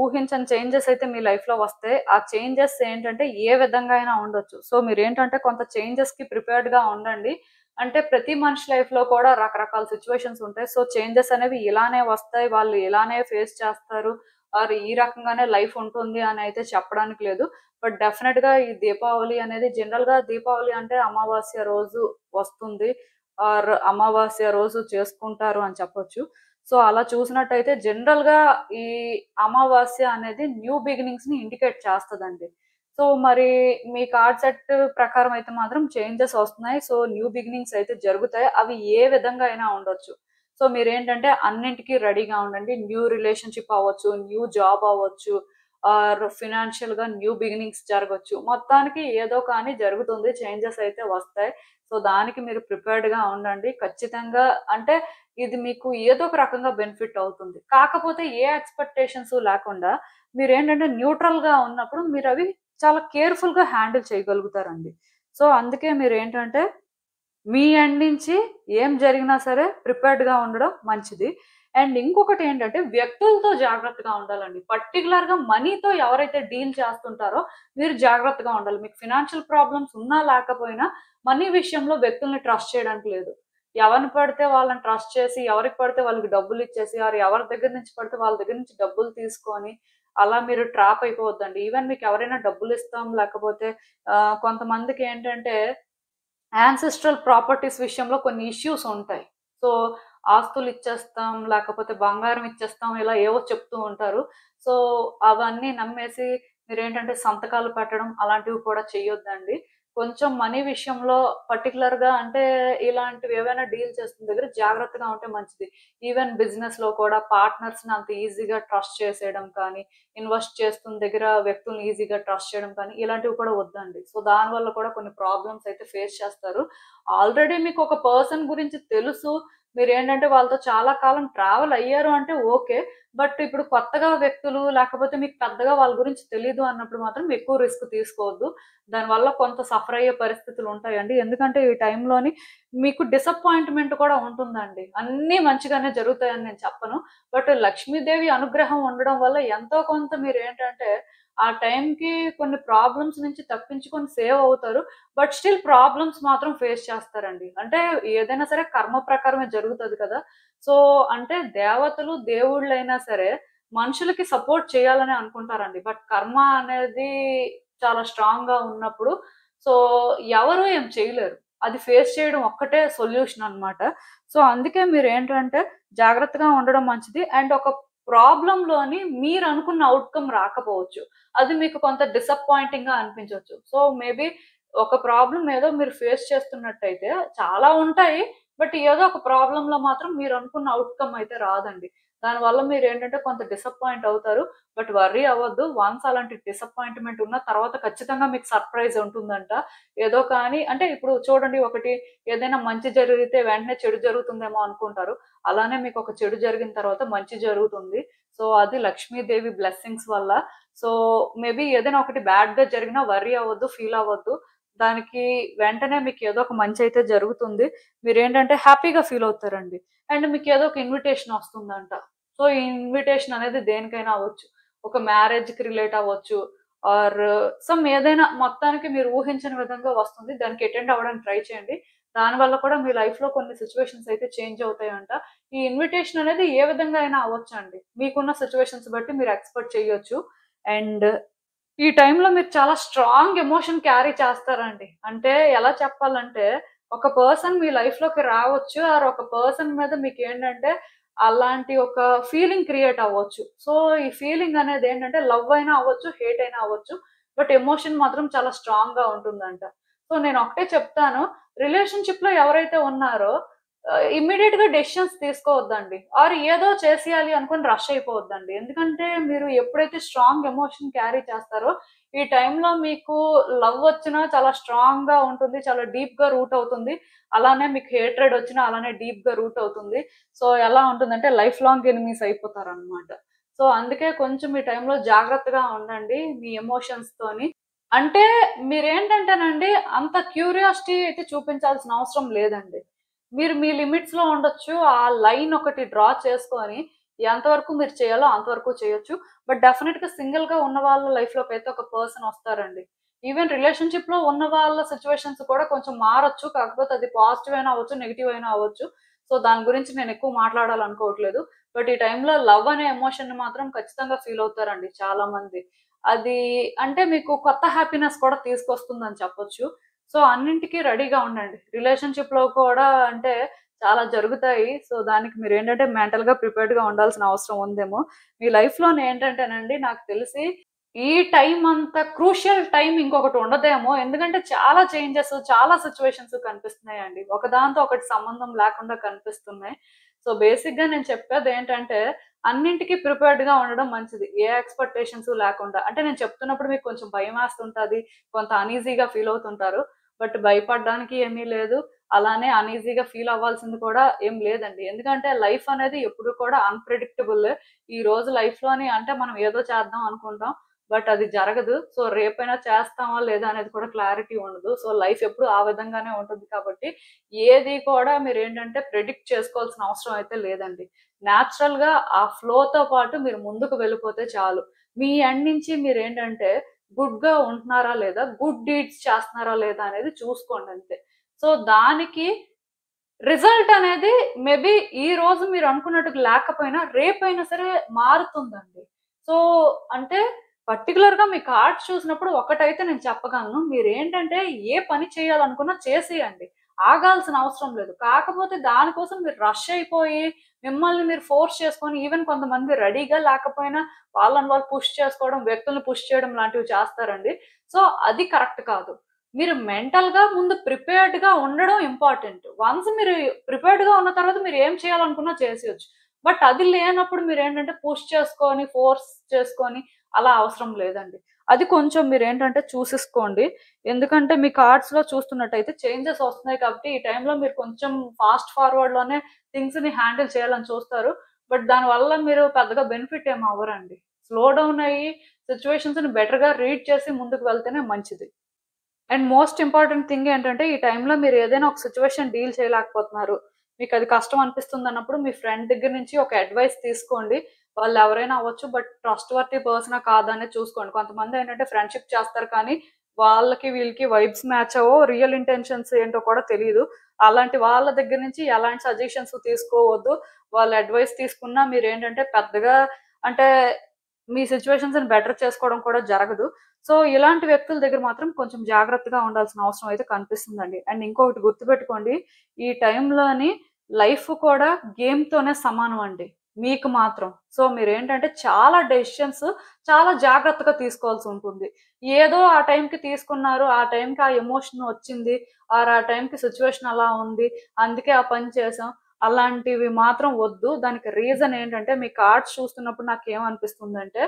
ఊహించని చేంజెస్ అయితే మీ లైఫ్‌లో వస్తాయి. ఆ చేంజెస్ ఏంటంటే ఏ విధంగా అయినా ఉండొచ్చు. సో మీరేంటంటే కొంత చేంజెస్‌కి ప్రిపేర్డ్‌గా ఉండండి. అంటే ప్రతి మనిషి లైఫ్‌లో కూడా రకరకాల సిట్యుయేషన్స్ ఉంటాయి. సో చేంజెస్ అనేవి ఇలానే వస్తాయి. వాళ్ళు ఇలానే ఫేస్ చేస్తారు. ఆర్ ఈ రకంగానే లైఫ్ ఉంటుంది అని అయితే చెప్పడానికి లేదు. బట్ డెఫినిట్‌గా ఈ దీపావళి అనేది జనరల్‌గా దీపావళి అంటే అమావాస్య రోజు వస్తుంది. ఆర్ అమావాస్య రోజు చేసుకుంటారు అని చెప్పొచ్చు. సో అలా చూసినట్టయితే జనరల్‌గా ఈ అమావాస్య అనేది న్యూ బిగినింగ్స్‌ని ఇండికేట్ చేస్తదండి. సో మరి మీ కార్డ్ సెట్ ప్రకారం అయితే మాత్రం చేంజెస్ వస్తున్నాయి. సో న్యూ బిగినింగ్స్ అయితే జరుగుతాయి. అవి ఏ విధంగా అయినా ఉండొచ్చు. సో మీరేంటంటే అన్నింటికి రెడీగా ఉండండి. న్యూ రిలేషన్‌షిప్ అవ్వచ్చు, న్యూ జాబ్ అవ్వచ్చు, ఆర్ ఫినాన్షియల్‌గా న్యూ బిగినింగ్స్ జరగొచ్చు. మొత్తానికి ఏదో కానీ జరుగుతుంది. చేంజెస్ అయితే వస్తాయి. సో దానికి మీరు ప్రిపేర్డ్‌గా ఉండండి. ఖచ్చితంగా అంటే ఇది మీకు ఏదో ఒక రకంగా బెనిఫిట్ అవుతుంది. కాకపోతే ఏ ఎక్స్‌పెక్టేషన్స్ లేకుండా మీరేంటంటే న్యూట్రల్‌గా ఉన్నప్పుడు మీరవి చాలా కేర్‌ఫుల్‌గా హ్యాండిల్ చేయగలుగుతారండి. సో అందుకే మీరేంటంటే మీ ఎండ్ నుంచి ఏం జరిగినా సరే ప్రిపేర్డ్‌గా ఉండడం మంచిది. అండ్ ఇంకొకటేంటంటే వ్యక్తులతో జాగ్రత్తగా ఉండాలండి. పర్టిక్యులర్‌గా మనీతో ఎవరైతే డీల్ చేస్తుంటారో మీరు జాగ్రత్తగా ఉండాలి. మీకు ఫినాన్షియల్ ప్రాబ్లమ్స్ ఉన్నా లేకపోయినా మనీ విషయంలో వ్యక్తుల్ని ట్రస్ట్ చేయడానికి లేదు. ఎవరిని పడితే వాళ్ళని ట్రస్ట్ చేసి, ఎవరికి పడితే వాళ్ళకి డబ్బులిచ్చేసి, ఆర్ ఎవరి దగ్గర నుంచి పడితే వాళ్ళ దగ్గర నుంచి డబ్బులు తీసుకొని, అలా మీరు ట్రాప్ అయిపోవద్దండి. ఈవెన్ మీకు ఎవరైనా డబ్బులిస్తాం లేకపోతే కొంతమందికేంటంటే యాన్సెస్ట్రల్ ప్రాపర్టీస్ విషయంలో కొన్ని ఇష్యూస్ ఉంటాయి. సో, ఆస్తులు ఇచ్చేస్తాం, లేకపోతే బంగారం ఇచ్చేస్తాం, ఇలా ఏవో చెప్తూ ఉంటారు. సో, అవన్నీ నమ్మేసి మీరేంటంటే సంతకాలు పెట్టడం అలాంటివి కూడా చెయ్యొద్దండి. కొంచెం మనీ విషయంలో పర్టిక్యులర్‌గా అంటే ఇలాంటివి ఏవైనా డీల్ చేస్తున్న దగ్గర జాగ్రత్తగా ఉంటే మంచిది. ఈవెన్ బిజినెస్‌లో కూడా పార్ట్నర్స్‌ని అంత ఈజీగా ట్రస్ట్ చేసేయడం కానీ, ఇన్వెస్ట్ చేస్తున్న దగ్గర వ్యక్తుల్ని ఈజీగా ట్రస్ట్ చేయడం కానీ, ఇలాంటివి కూడా వద్దండి. సో, దానివల్ల కూడా కొన్ని ప్రాబ్లమ్స్ అయితే ఫేస్ చేస్తారు. ఆల్రెడీ మీకొక పర్సన్ గురించి తెలుసు. మీరేంటంటే వాళ్ళతో చాలా కాలం ట్రావెల్ అయ్యారు అంటే ఓకే. బట్ ఇప్పుడు కొత్తగా వ్యక్తులు లేకపోతే మీకు పెద్దగా వాళ్ళ గురించి తెలీదు అన్నప్పుడు మాత్రం ఎక్కువ రిస్క్ తీసుకోవద్దు. దానివల్ల కొంత సఫర్ అయ్యే పరిస్థితులుంటాయండి. ఎందుకంటే ఈ టైంలోని మీకు డిసప్పాయింట్‌మెంట్ కూడా ఉంటుందండి. అన్నీ మంచిగానే జరుగుతాయని నేను చెప్పను. బట్ లక్ష్మీదేవి అనుగ్రహం ఉండడం వల్ల ఎంతో కొంత మీరేంటంటే, ఆ టైంకి కొన్ని ప్రాబ్లమ్స్ నుంచి తప్పించుకొని సేవ్ అవుతారు. బట్ స్టిల్ ప్రాబ్లమ్స్ మాత్రం ఫేస్ చేస్తారండి. అంటే ఏదైనా సరే కర్మ ప్రకారమే జరుగుతది కదా! సో, అంటే దేవతలు, దేవుళ్ళైనా సరే మనుషులకి సపోర్ట్ చేయాలనే అనుకుంటారండి. బట్ కర్మ అనేది చాలా స్ట్రాంగ్‌గా ఉన్నప్పుడు సో, ఎవరు ఏం చేయలేరు. అది ఫేస్ చేయడం ఒక్కటే సొల్యూషన్ అన్నమాట. సో, అందుకే మీరేంటంటే జాగ్రత్తగా ఉండడం మంచిది. అండ్ ఒక ప్రాబ్లమ్‌లోని మీరనుకున్న ఔట్‌కమ్ రాకపోవచ్చు. అది మీకు కొంత డిసప్పాయింటింగ్‌గా అనిపించొచ్చు. సో, మేబీ ఒక ప్రాబ్లమ్ ఏదో మీరు ఫేస్ చేస్తున్నట్టయితే చాలా ఉంటాయి. బట్ ఏదో ఒక ప్రాబ్లమ్‌లో మాత్రం మీరనుకున్న ఔట్‌కమ్ అయితే రాదండి. దానివల్ల మీరేంటంటే కొంత డిసప్పాయింట్ అవుతారు. బట్ వర్రీ అవ్వద్దు. వన్స్ అలాంటి డిసప్పాయింట్‌మెంట్ ఉన్న తర్వాత ఖచ్చితంగా మీకు సర్ప్రైజ్ ఉంటుందంట. ఏదో కానీ అంటే ఇప్పుడు చూడండి ఒకటి ఏదైనా మంచి జరిగితే వెంటనే చెడు జరుగుతుందేమో అనుకుంటారు. అలానే మీకొక చెడు జరిగిన తర్వాత మంచి జరుగుతుంది. సో, అది లక్ష్మీదేవి బ్లెస్సింగ్స్ వల్ల. సో, మేబీ ఏదైనా ఒకటి బ్యాడ్‌గా జరిగినా వర్రీ అవ్వద్దు, ఫీల్ అవ్వద్దు. దానికి వెంటనే మీకేదో ఒక మంచయితే జరుగుతుంది. మీరేంటంటే హ్యాపీగా ఫీల్ అవుతారండి. అండ్ మీకేదో ఒక ఇన్విటేషన్ వస్తుందంట. సో, ఈ ఇన్విటేషన్ అనేది దేనికైనా అవ్వచ్చు. ఒక మ్యారేజ్‌కి రిలేట్ అవ్వచ్చు. ఆర్ సమ్ ఏదైనా మొత్తానికి మీరు ఊహించని విధంగా వస్తుంది. దానికి అటెండ్ అవ్వడానికి ట్రై చేయండి. దానివల్ల కూడా మీ లైఫ్‌లో కొన్ని సిట్యుయేషన్స్ అయితే చేంజ్ అవుతాయంట. ఈ ఇన్విటేషన్ అనేది ఏ విధంగా అయినా అవ్వొచ్చండి. మీకున్న సిట్యుయేషన్స్ బట్టి మీరు ఎక్స్‌పెక్ట్ చేయొచ్చు. అండ్ ఈ టైంలో మీరు చాలా స్ట్రాంగ్ ఎమోషన్ క్యారీ చేస్తారండి. అంటే ఎలా చెప్పాలంటే, ఒక పర్సన్ మీ లైఫ్‌లోకి రావచ్చు. ఆర్ ఒక పర్సన్ మీద మీకేంటంటే, అలాంటి ఒక ఫీలింగ్ క్రియేట్ అవ్వచ్చు. సో, ఈ ఫీలింగ్ అనేదేంటంటే, లవ్ అయినా అవ్వచ్చు, హేట్ అయినా అవ్వచ్చు. బట్ ఎమోషన్ మాత్రం చాలా స్ట్రాంగ్‌గా ఉంటుందంట. సో, నేనొకటే చెప్తాను. రిలేషన్‌షిప్‌లో ఎవరైతే ఉన్నారో ఇమ్మీడియేట్‌గా డెసిషన్స్ తీసుకోవద్దండి. ఆర్ ఏదో చేసేయాలి అనుకోని రష్ అయిపోవద్దండి. ఎందుకంటే మీరు ఎప్పుడైతే స్ట్రాంగ్ ఎమోషన్ క్యారీ చేస్తారో, ఈ టైంలో మీకు లవ్ వచ్చినా చాలా స్ట్రాంగ్‌గా ఉంటుంది. చాలా డీప్‌గా రూట్ అవుతుంది. అలానే మీకు హేట్రెడ్ వచ్చినా అలానే డీప్‌గా రూట్ అవుతుంది. సో, ఎలా ఉంటుందంటే లైఫ్ లాంగ్ ఎనిమీస్ అయిపోతారనమాట. సో, అందుకే కొంచెం ఈ టైంలో జాగ్రత్తగా ఉండండి మీ ఎమోషన్స్‌తోని. అంటే మీరేంటంటేనండి అంత క్యూరియాసిటీ అయితే చూపించాల్సిన అవసరం లేదండి. మీరు మీ లిమిట్స్ లో ఉండొచ్చు. ఆ లైన్ ఒకటి డ్రా చేసుకొని ఎంతవరకు మీరు చేయాలో అంతవరకు చేయొచ్చు. బట్ డెఫినెట్ గా సింగిల్ గా ఉన్న వాళ్ళ లైఫ్ లోకి అయితే ఒక పర్సన్ వస్తారండి. ఈవెన్ రిలేషన్షిప్ లో ఉన్న వాళ్ళ సిచ్యువేషన్స్ కూడా కొంచెం మారొచ్చు. కాకపోతే అది పాజిటివ్ అయినా అవ్వచ్చు, నెగిటివ్ అయినా అవ్వచ్చు. సో దాని గురించి నేను ఎక్కువ మాట్లాడాలనుకోవట్లేదు. బట్ ఈ టైంలో లవ్ అనే ఎమోషన్ ని మాత్రం ఖచ్చితంగా ఫీల్ అవుతారండి చాలా మంది. అది అంటే మీకు కొత్త హ్యాపీనెస్ కూడా తీసుకొస్తుందని చెప్పొచ్చు. సో అన్నింటికి రెడీగా ఉండండి. రిలేషన్‌షిప్ లో కూడా అంటే చాలా జరుగుతాయి. సో దానికి మీరేంటంటే మెంటల్‌గా ప్రిపేర్డ్‌గా ఉండాల్సిన అవసరం ఉందేమో. మీ లైఫ్‌లోనే ఏంటంటేనండి నాకు తెలిసి ఈ టైం అంత క్రూషియల్ టైం ఇంకొకటి ఉండదేమో. ఎందుకంటే చాలా చేంజెస్, చాలా సిట్యుయేషన్స్ కనిపిస్తున్నాయండి. ఒకదాంతో ఒకటి సంబంధం లేకుండా కనిపిస్తున్నాయి. సో బేసిక్‌గా నేను చెప్పేదేంటంటే అన్నింటికి ప్రిపేర్డ్‌గా ఉండడం మంచిది. ఏ ఎక్స్‌పెక్టేషన్స్ లేకుండా. అంటే నేను చెప్తున్నప్పుడు మీకు కొంచెం భయమేస్తుంటది. కొంత అన్‌ఈజీగా ఫీల్ అవుతుంటారు. బట్ భయపడడానికి ఏమీ లేదు. అలానే అన్‌ఈజీగా ఫీల్ అవ్వాల్సింది కూడా ఏం లేదండి. ఎందుకంటే లైఫ్ అనేది ఎప్పుడు కూడా అన్‌ప్రెడిక్టబుల్. ఈ రోజు లైఫ్‌లోని అంటే మనం ఏదో చేద్దాం అనుకుంటాం. బట్ అది జరగదు. సో రేపైనా చేస్తామా లేదా అనేది కూడా క్లారిటీ ఉండదు. సో లైఫ్ ఎప్పుడు ఆ విధంగానే ఉంటుంది కాబట్టి ఏది కూడా మీరేంటంటే ప్రెడిక్ట్ చేసుకోవాల్సిన అవసరం అయితే లేదండి. నేచురల్‌గా ఆ ఫ్లోతో పాటు మీరు ముందుకు వెళ్ళిపోతే చాలు. మీ ఎండ్ నుంచి మీరేంటంటే గుడ్‌గా ఉంటున్నారా లేదా? గుడ్ డీడ్స్ చేస్తున్నారా లేదా? అనేది చూసుకోండి అంతే. సో దానికి రిజల్ట్ అనేది మేబీ ఈ రోజు మీరు అనుకున్నట్టుగా లేకపోయినా రేపైనా సరే మారుతుందండి. సో అంటే పర్టిక్యులర్‌గా మీ కార్డ్స్ చూసినప్పుడు ఒకటైతే నేను చెప్పగలను. మీరేంటంటే ఏ పని చేయాలనుకున్నా చేసేయండి. ఆగాల్సిన అవసరం లేదు. కాకపోతే దానికోసం మీరు రష్ అయిపోయి మిమ్మల్ని మీరు ఫోర్స్ చేసుకొని ఈవెన్ కొంతమంది రెడీగా లేకపోయినా వాళ్ళని వాళ్ళు పుష్ చేసుకోవడం, వ్యక్తుల్ని పుష్ చేయడం లాంటివి చేస్తారండి. సో అది కరెక్ట్ కాదు. మీరు మెంటల్‌గా ముందు ప్రిపేర్డ్‌గా ఉండడం ఇంపార్టెంట్. వన్స్ మీరు ప్రిపేర్డ్‌గా ఉన్న తర్వాత మీరు ఏం చేయాలనుకున్నా చేసేయొచ్చు. బట్ అది లేనప్పుడు మీరేంటంటే పుష్ చేసుకొని, ఫోర్స్ చేసుకొని అలా అవసరం లేదండి. అది కొంచెం మీరేంటంటే చూసేసుకోండి. ఎందుకంటే మీ కార్డ్స్‌లో చూస్తున్నట్టయితే చేంజెస్ వస్తున్నాయి కాబట్టి ఈ టైంలో మీరు కొంచెం ఫాస్ట్ ఫార్వర్డ్‌లోనే థింగ్స్‌ని హ్యాండిల్ చేయాలని చూస్తారు. బట్ దానివల్ల మీరు పెద్దగా బెనిఫిట్ ఏమి అవ్వరండి. స్లో డౌన్ అయ్యి సిట్యుయేషన్స్‌ని బెటర్‌గా రీడ్ చేసి ముందుకు వెళ్తేనే మంచిది. అండ్ మోస్ట్ ఇంపార్టెంట్ థింగ్ ఏంటంటే, ఈ టైంలో మీరు ఏదైనా ఒక సిట్యుయేషన్ డీల్ చేయలేకపోతున్నారు. మీకది కష్టం అనిపిస్తుందన్నప్పుడు మీ ఫ్రెండ్ దగ్గర నుంచి ఒక అడ్వైస్ తీసుకోండి. వాళ్ళెవరైనా అవ్వచ్చు. బట్ ట్రస్ట్ వర్తీ పర్సనా కాదా అనేది చూసుకోండి. కొంతమందేంటంటే ఫ్రెండ్‌షిప్ చేస్తారు కానీ, వాళ్ళకి వీళ్ళకి వైబ్స్ మ్యాచ్ అవ్వవు. రియల్ ఇంటెన్షన్స్ ఏంటో కూడా తెలీదు. అలాంటి వాళ్ళ దగ్గర నుంచి ఎలాంటి సజెషన్స్ తీసుకోవద్దు. వాళ్ళ అడ్వైస్ తీసుకున్నా మీరేంటంటే పెద్దగా అంటే మీ సిట్యుయేషన్స్‌ని బెటర్ చేసుకోవడం కూడా జరగదు. సో, ఇలాంటి వ్యక్తుల దగ్గర మాత్రం కొంచెం జాగ్రత్తగా ఉండాల్సిన అవసరం అయితే కనిపిస్తుందండి. అండ్ ఇంకొకటి గుర్తుపెట్టుకోండి. ఈ టైంలోని లైఫ్ కూడా గేమ్‌తోనే సమానం అండి. మీకు మాత్రం. సో, మీరేంటంటే చాలా డెసిషన్స్ చాలా జాగ్రత్తగా తీసుకోవాల్సుంటుంది. ఏదో ఆ టైంకి తీసుకున్నారు. ఆ టైంకి ఆ ఎమోషన్ వచ్చింది. ఆర్ ఆ టైంకి సిట్యుయేషన్ అలా ఉంది. అందుకే ఆ పని చేశాం. అలాంటివి మాత్రం వద్దు. దానికి రీజన్ ఏంటంటే మీ కార్డ్స్ చూస్తున్నప్పుడు నాకేమనిపిస్తుందంటే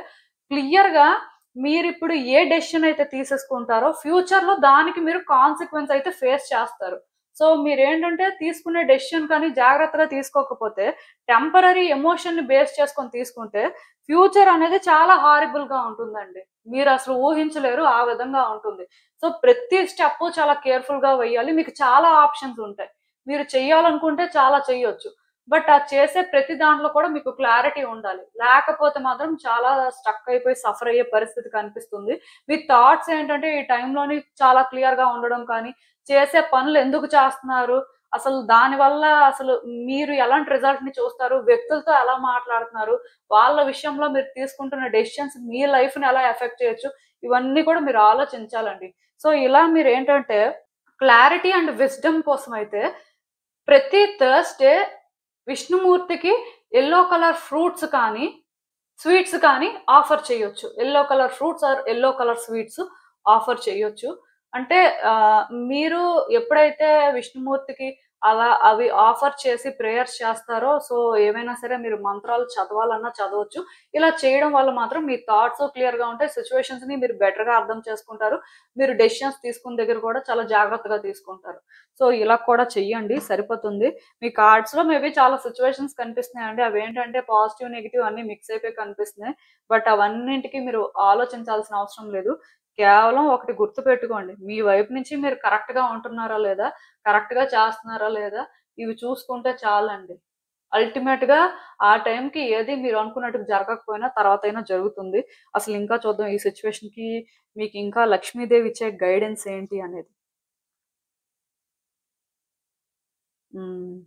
క్లియర్‌గా మీరిప్పుడు ఏ డెసిషన్ అయితే తీసేసుకుంటారో ఫ్యూచర్‌లో దానికి మీరు కాన్సీక్వెన్స్ అయితే ఫేస్ చేస్తారు. సో, మీరేంటంటే తీసుకునే డెసిషన్ కానీ జాగ్రత్తగా తీసుకోకపోతే టెంపరరీ ఎమోషన్‌ని బేస్ చేసుకొని తీసుకుంటే ఫ్యూచర్ అనేది చాలా హారిబుల్‌గా ఉంటుందండి. మీరసలు ఊహించలేరు ఆ విధంగా ఉంటుంది. సో, ప్రతి స్టెప్పు చాలా కేర్‌ఫుల్‌గా వేయాలి. మీకు చాలా ఆప్షన్స్ ఉంటాయి. మీరు చెయ్యాలనుకుంటే చాలా చెయ్యొచ్చు. బట్ అది చేసే ప్రతి దాంట్లో కూడా మీకు క్లారిటీ ఉండాలి. లేకపోతే మాత్రం చాలా స్ట్రక్ అయిపోయి సఫర్ అయ్యే పరిస్థితి కనిపిస్తుంది. మీ థాట్స్ ఏంటంటే ఈ టైంలోని చాలా క్లియర్‌గా ఉండడం కానీ, చేసే పనులు ఎందుకు చేస్తున్నారు? అసలు దానివల్ల అసలు మీరు ఎలాంటి రిజల్ట్‌ని చూస్తారు? వ్యక్తులతో ఎలా మాట్లాడుతున్నారు? వాళ్ళ విషయంలో మీరు తీసుకుంటున్న డెసిషన్స్ మీ లైఫ్‌ని ఎలా ఎఫెక్ట్ చేయొచ్చు? ఇవన్నీ కూడా మీరు ఆలోచించాలండి. సో, ఇలా మీరేంటంటే క్లారిటీ అండ్ విజ్డమ్ కోసమైతే ప్రతి థర్స్‌డే విష్ణుమూర్తికి యెల్లో కలర్ ఫ్రూట్స్ కానీ, స్వీట్స్ కానీ ఆఫర్ చేయొచ్చు. Yellow colour fruits or yellow colour sweets offer చేయొచ్చు. అంటే మీరు ఎప్పుడైతే విష్ణుమూర్తికి అలా అవి ఆఫర్ చేసి ప్రేయర్స్ చేస్తారో, సో ఏవైనా సరే మీరు మంత్రాలు చదవాలన్నా చదవచ్చు. ఇలా చేయడం వల్ల మాత్రం మీ థాట్స్ క్లియర్‌గా ఉంటాయి. సిట్యుయేషన్స్‌ని మీరు బెటర్‌గా అర్థం చేసుకుంటారు. మీరు డెసిషన్స్ తీసుకున్న దగ్గర కూడా చాలా జాగ్రత్తగా తీసుకుంటారు. సో ఇలా కూడా చెయ్యండి సరిపోతుంది. మీ కార్డ్స్‌లో మేబీ చాలా సిట్యుయేషన్స్ కనిపిస్తున్నాయండి. అవేంటంటే పాజిటివ్, నెగెటివ్ అన్నీ మిక్స్ అయిపోయి కనిపిస్తున్నాయి. బట్ అవన్నింటికి మీరు ఆలోచించాల్సిన అవసరం లేదు. కేవలం ఒకటి గుర్తుపెట్టుకోండి. మీ వైపు నుంచి మీరు కరెక్ట్‌గా ఉంటున్నారా లేదా? కరెక్ట్‌గా చేస్తున్నారా లేదా? ఇవి చూసుకుంటే చాలండి. అల్టిమేట్‌గా ఆ టైంకి ఏది మీరు అనుకున్నట్టుగా జరగకపోయినా తర్వాతైనా జరుగుతుంది. అసలు ఇంకా చూద్దాం ఈ సిట్యుయేషన్‌కి మీకు ఇంకా లక్ష్మీదేవి ఇచ్చే గైడెన్స్ ఏంటి అనేది. హ్మ్.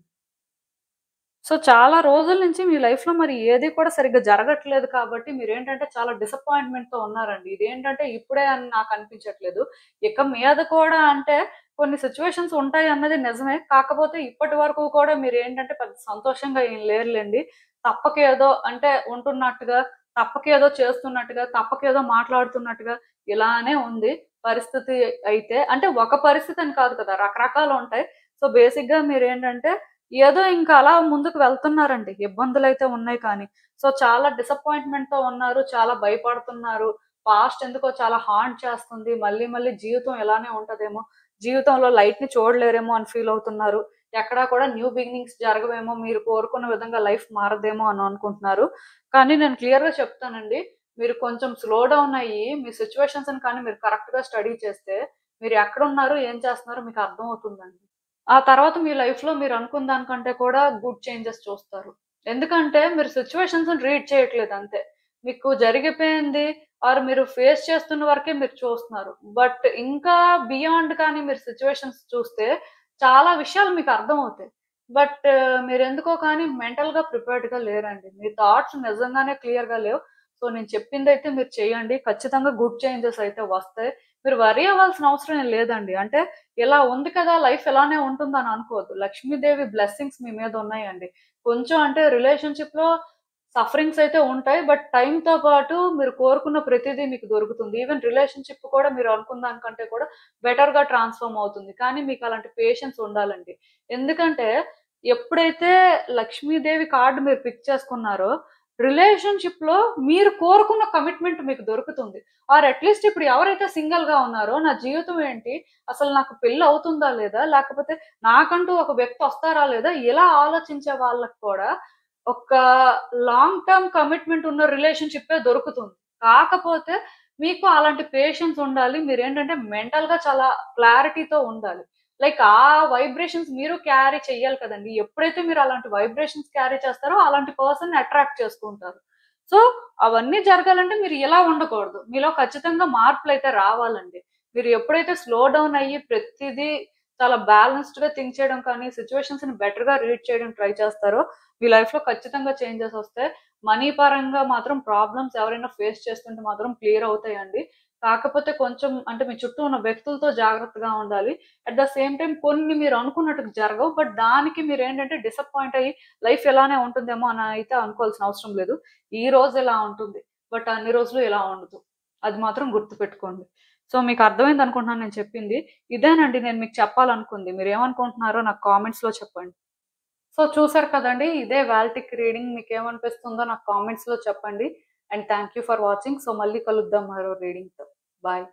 సో, చాలా రోజుల నుంచి మీ లైఫ్‌లో మరి ఏది కూడా సరిగ్గా జరగట్లేదు కాబట్టి మీరేంటంటే చాలా డిసప్పాయింట్‌మెంట్‌తో ఉన్నారండి. ఇదేంటంటే ఇప్పుడే అని నాకు అనిపించట్లేదు. ఇక మీద కూడా అంటే కొన్ని సిట్యుయేషన్స్ ఉంటాయన్నది నిజమే. కాకపోతే ఇప్పటి వరకు కూడా మీరేంటంటే పెద్ద సంతోషంగా ఏం లేరులెండి. తప్పకేదో అంటే ఉంటున్నట్టుగా, తప్పకేదో చేస్తున్నట్టుగా, తప్పకేదో మాట్లాడుతున్నట్టుగా ఇలానే ఉంది పరిస్థితి అయితే. అంటే ఒక పరిస్థితి అని కాదు కదా! రకరకాలుంటాయి. సో, బేసిక్‌గా మీరేంటంటే ఏదో ఇంకా అలా ముందుకు వెళ్తున్నారండి. ఇబ్బందులైతే ఉన్నాయి కానీ. సో, చాలా డిసప్పాయింట్‌మెంట్‌తో ఉన్నారు. చాలా భయపడుతున్నారు. పాస్ట్ ఎందుకో చాలా హాంట్ చేస్తుంది. మళ్ళీ మళ్ళీ జీవితం ఇలానే ఉంటదేమో, జీవితంలో లైట్‌ని చూడలేరేమో అని ఫీల్ అవుతున్నారు. ఎక్కడా కూడా న్యూ బిగినింగ్స్ జరగవేమో, మీరు కోరుకున్న విధంగా లైఫ్ మారదేమో అని అనుకుంటున్నారు. కానీ నేను క్లియర్‌గా చెప్తానండి. మీరు కొంచెం స్లో డౌన్ అయ్యి, మీ సిట్యుయేషన్స్‌ని కానీ మీరు కరెక్ట్‌గా స్టడీ చేస్తే, మీరు ఎక్కడున్నారు, ఏం చేస్తున్నారో మీకు అర్థమవుతుందండి. ఆ తర్వాత మీ లైఫ్‌లో మీరనుకున్న దానికంటే కూడా గుడ్ చేంజెస్ చూస్తారు. ఎందుకంటే మీరు సిట్యుయేషన్స్‌ని రీడ్ చేయట్లేదు అంతే. మీకు జరిగిపోయింది మీరు ఫేస్ చేస్తున్న వరకే మీరు చూస్తున్నారు. బట్ ఇంకా బియాండ్ కానీ మీరు సిట్యుయేషన్స్ చూస్తే చాలా విషయాలు మీకు అర్థమవుతాయి. బట్ మీరెందుకో కానీ మెంటల్‌గా ప్రిపేర్డ్‌గా లేరండి. మీ థాట్స్ నిజంగానే క్లియర్‌గా లేవు. సో, నేను చెప్పిందైతే మీరు చేయండి. ఖచ్చితంగా గుడ్ చేంజెస్ అయితే వస్తాయి. మీరు వర్రీ అవ్వాల్సిన అవసరం ఏం లేదండి. అంటే ఇలా ఉంది కదా! లైఫ్ ఇలానే ఉంటుందని అనుకోవద్దు. లక్ష్మీదేవి బ్లెస్సింగ్స్ మీ మీద ఉన్నాయండి. కొంచెం అంటే రిలేషన్‌షిప్‌లో సఫరింగ్స్ అయితే ఉంటాయి. బట్ టైమ్‌తో పాటు మీరు కోరుకున్న ప్రతిదీ మీకు దొరుకుతుంది. ఈవెన్ రిలేషన్‌షిప్ కూడా మీరు అనుకున్న దానికంటే కూడా బెటర్‌గా ట్రాన్స్‌ఫార్మ్ అవుతుంది. కానీ మీకు అలాంటి పేషెన్స్ ఉండాలండి. ఎందుకంటే ఎప్పుడైతే లక్ష్మీదేవి కార్డ్ మీరు పిక్ చేసుకున్నారో రిలేషన్‌షిప్‌లో మీరు కోరుకున్న కమిట్మెంట్ మీకు దొరుకుతుంది. అట్‌లీస్ట్ ఇప్పుడు ఎవరైతే సింగిల్‌గా ఉన్నారో నా జీవితం ఏంటి? అసలు నాకు పెళ్లవుతుందా లేదా? లేకపోతే నాకంటూ ఒక వ్యక్తి వస్తారా లేదా? ఇలా ఆలోచించే వాళ్ళకి కూడా ఒక లాంగ్ టర్మ్ కమిట్మెంట్ ఉన్న రిలేషన్‌షిప్పే దొరుకుతుంది. కాకపోతే మీకు అలాంటి పేషెన్స్ ఉండాలి. మీరేంటంటే మెంటల్‌గా చాలా క్లారిటీతో ఉండాలి. లైక్ ఆ వైబ్రేషన్స్ మీరు క్యారీ చెయ్యాలి కదండీ! ఎప్పుడైతే మీరు అలాంటి వైబ్రేషన్స్ క్యారీ చేస్తారో అలాంటి పర్సన్‌ని అట్రాక్ట్ చేసుకుంటారు. సో, అవన్నీ జరగాలంటే మీరు ఇలా ఉండకూడదు. మీలో ఖచ్చితంగా మార్పులైతే రావాలండి. మీరు ఎప్పుడైతే స్లో డౌన్ అయ్యి ప్రతిదీ చాలా బ్యాలెన్స్డ్‌గా థింక్ చేయడం కానీ, సిట్యుయేషన్స్‌ని బెటర్‌గా రీడ్ చేయడం ట్రై చేస్తారో, మీ లైఫ్‌లో ఖచ్చితంగా చేంజెస్ ఒస్తాయి. మనీ పరంగా మాత్రం ప్రాబ్లమ్స్ ఎవరైనా ఫేస్ చేస్తుంటే మాత్రం క్లియర్ అవుతాయండి. కాకపోతే కొంచెం అంటే మీ చుట్టూ ఉన్న వ్యక్తులతో జాగ్రత్తగా ఉండాలి. అట్ ద సేమ్ టైమ్ కొన్ని మీరు అనుకున్నట్టుగా జరగవు. బట్ దానికి మీరేంటంటే డిసప్పాయింట్ అయ్యి లైఫ్ ఇలానే ఉంటుందేమో అని అయితే అనుకోవాల్సిన అవసరం లేదు. ఈ రోజు ఇలా ఉంటుంది. బట్ అన్ని రోజులు ఇలా ఉండదు. అది మాత్రం గుర్తుపెట్టుకోండి. సో, మీకు అర్థమైందనుకుంటున్నాను నేను చెప్పింది. ఇదేనండి నేను మీకు చెప్పాలనుకుంది. మీరేమనుకుంటున్నారో నాకు కామెంట్స్‌లో చెప్పండి. సో, చూసారు కదండీ! ఇదే వాల్టిక్ రీడింగ్ మీకేమనిపిస్తుందో నాకు కామెంట్స్‌లో చెప్పండి. And thank you for watching. So, మళ్ళీ కలుద్దాం మరో రీడింగ్‌తో. బాయ్.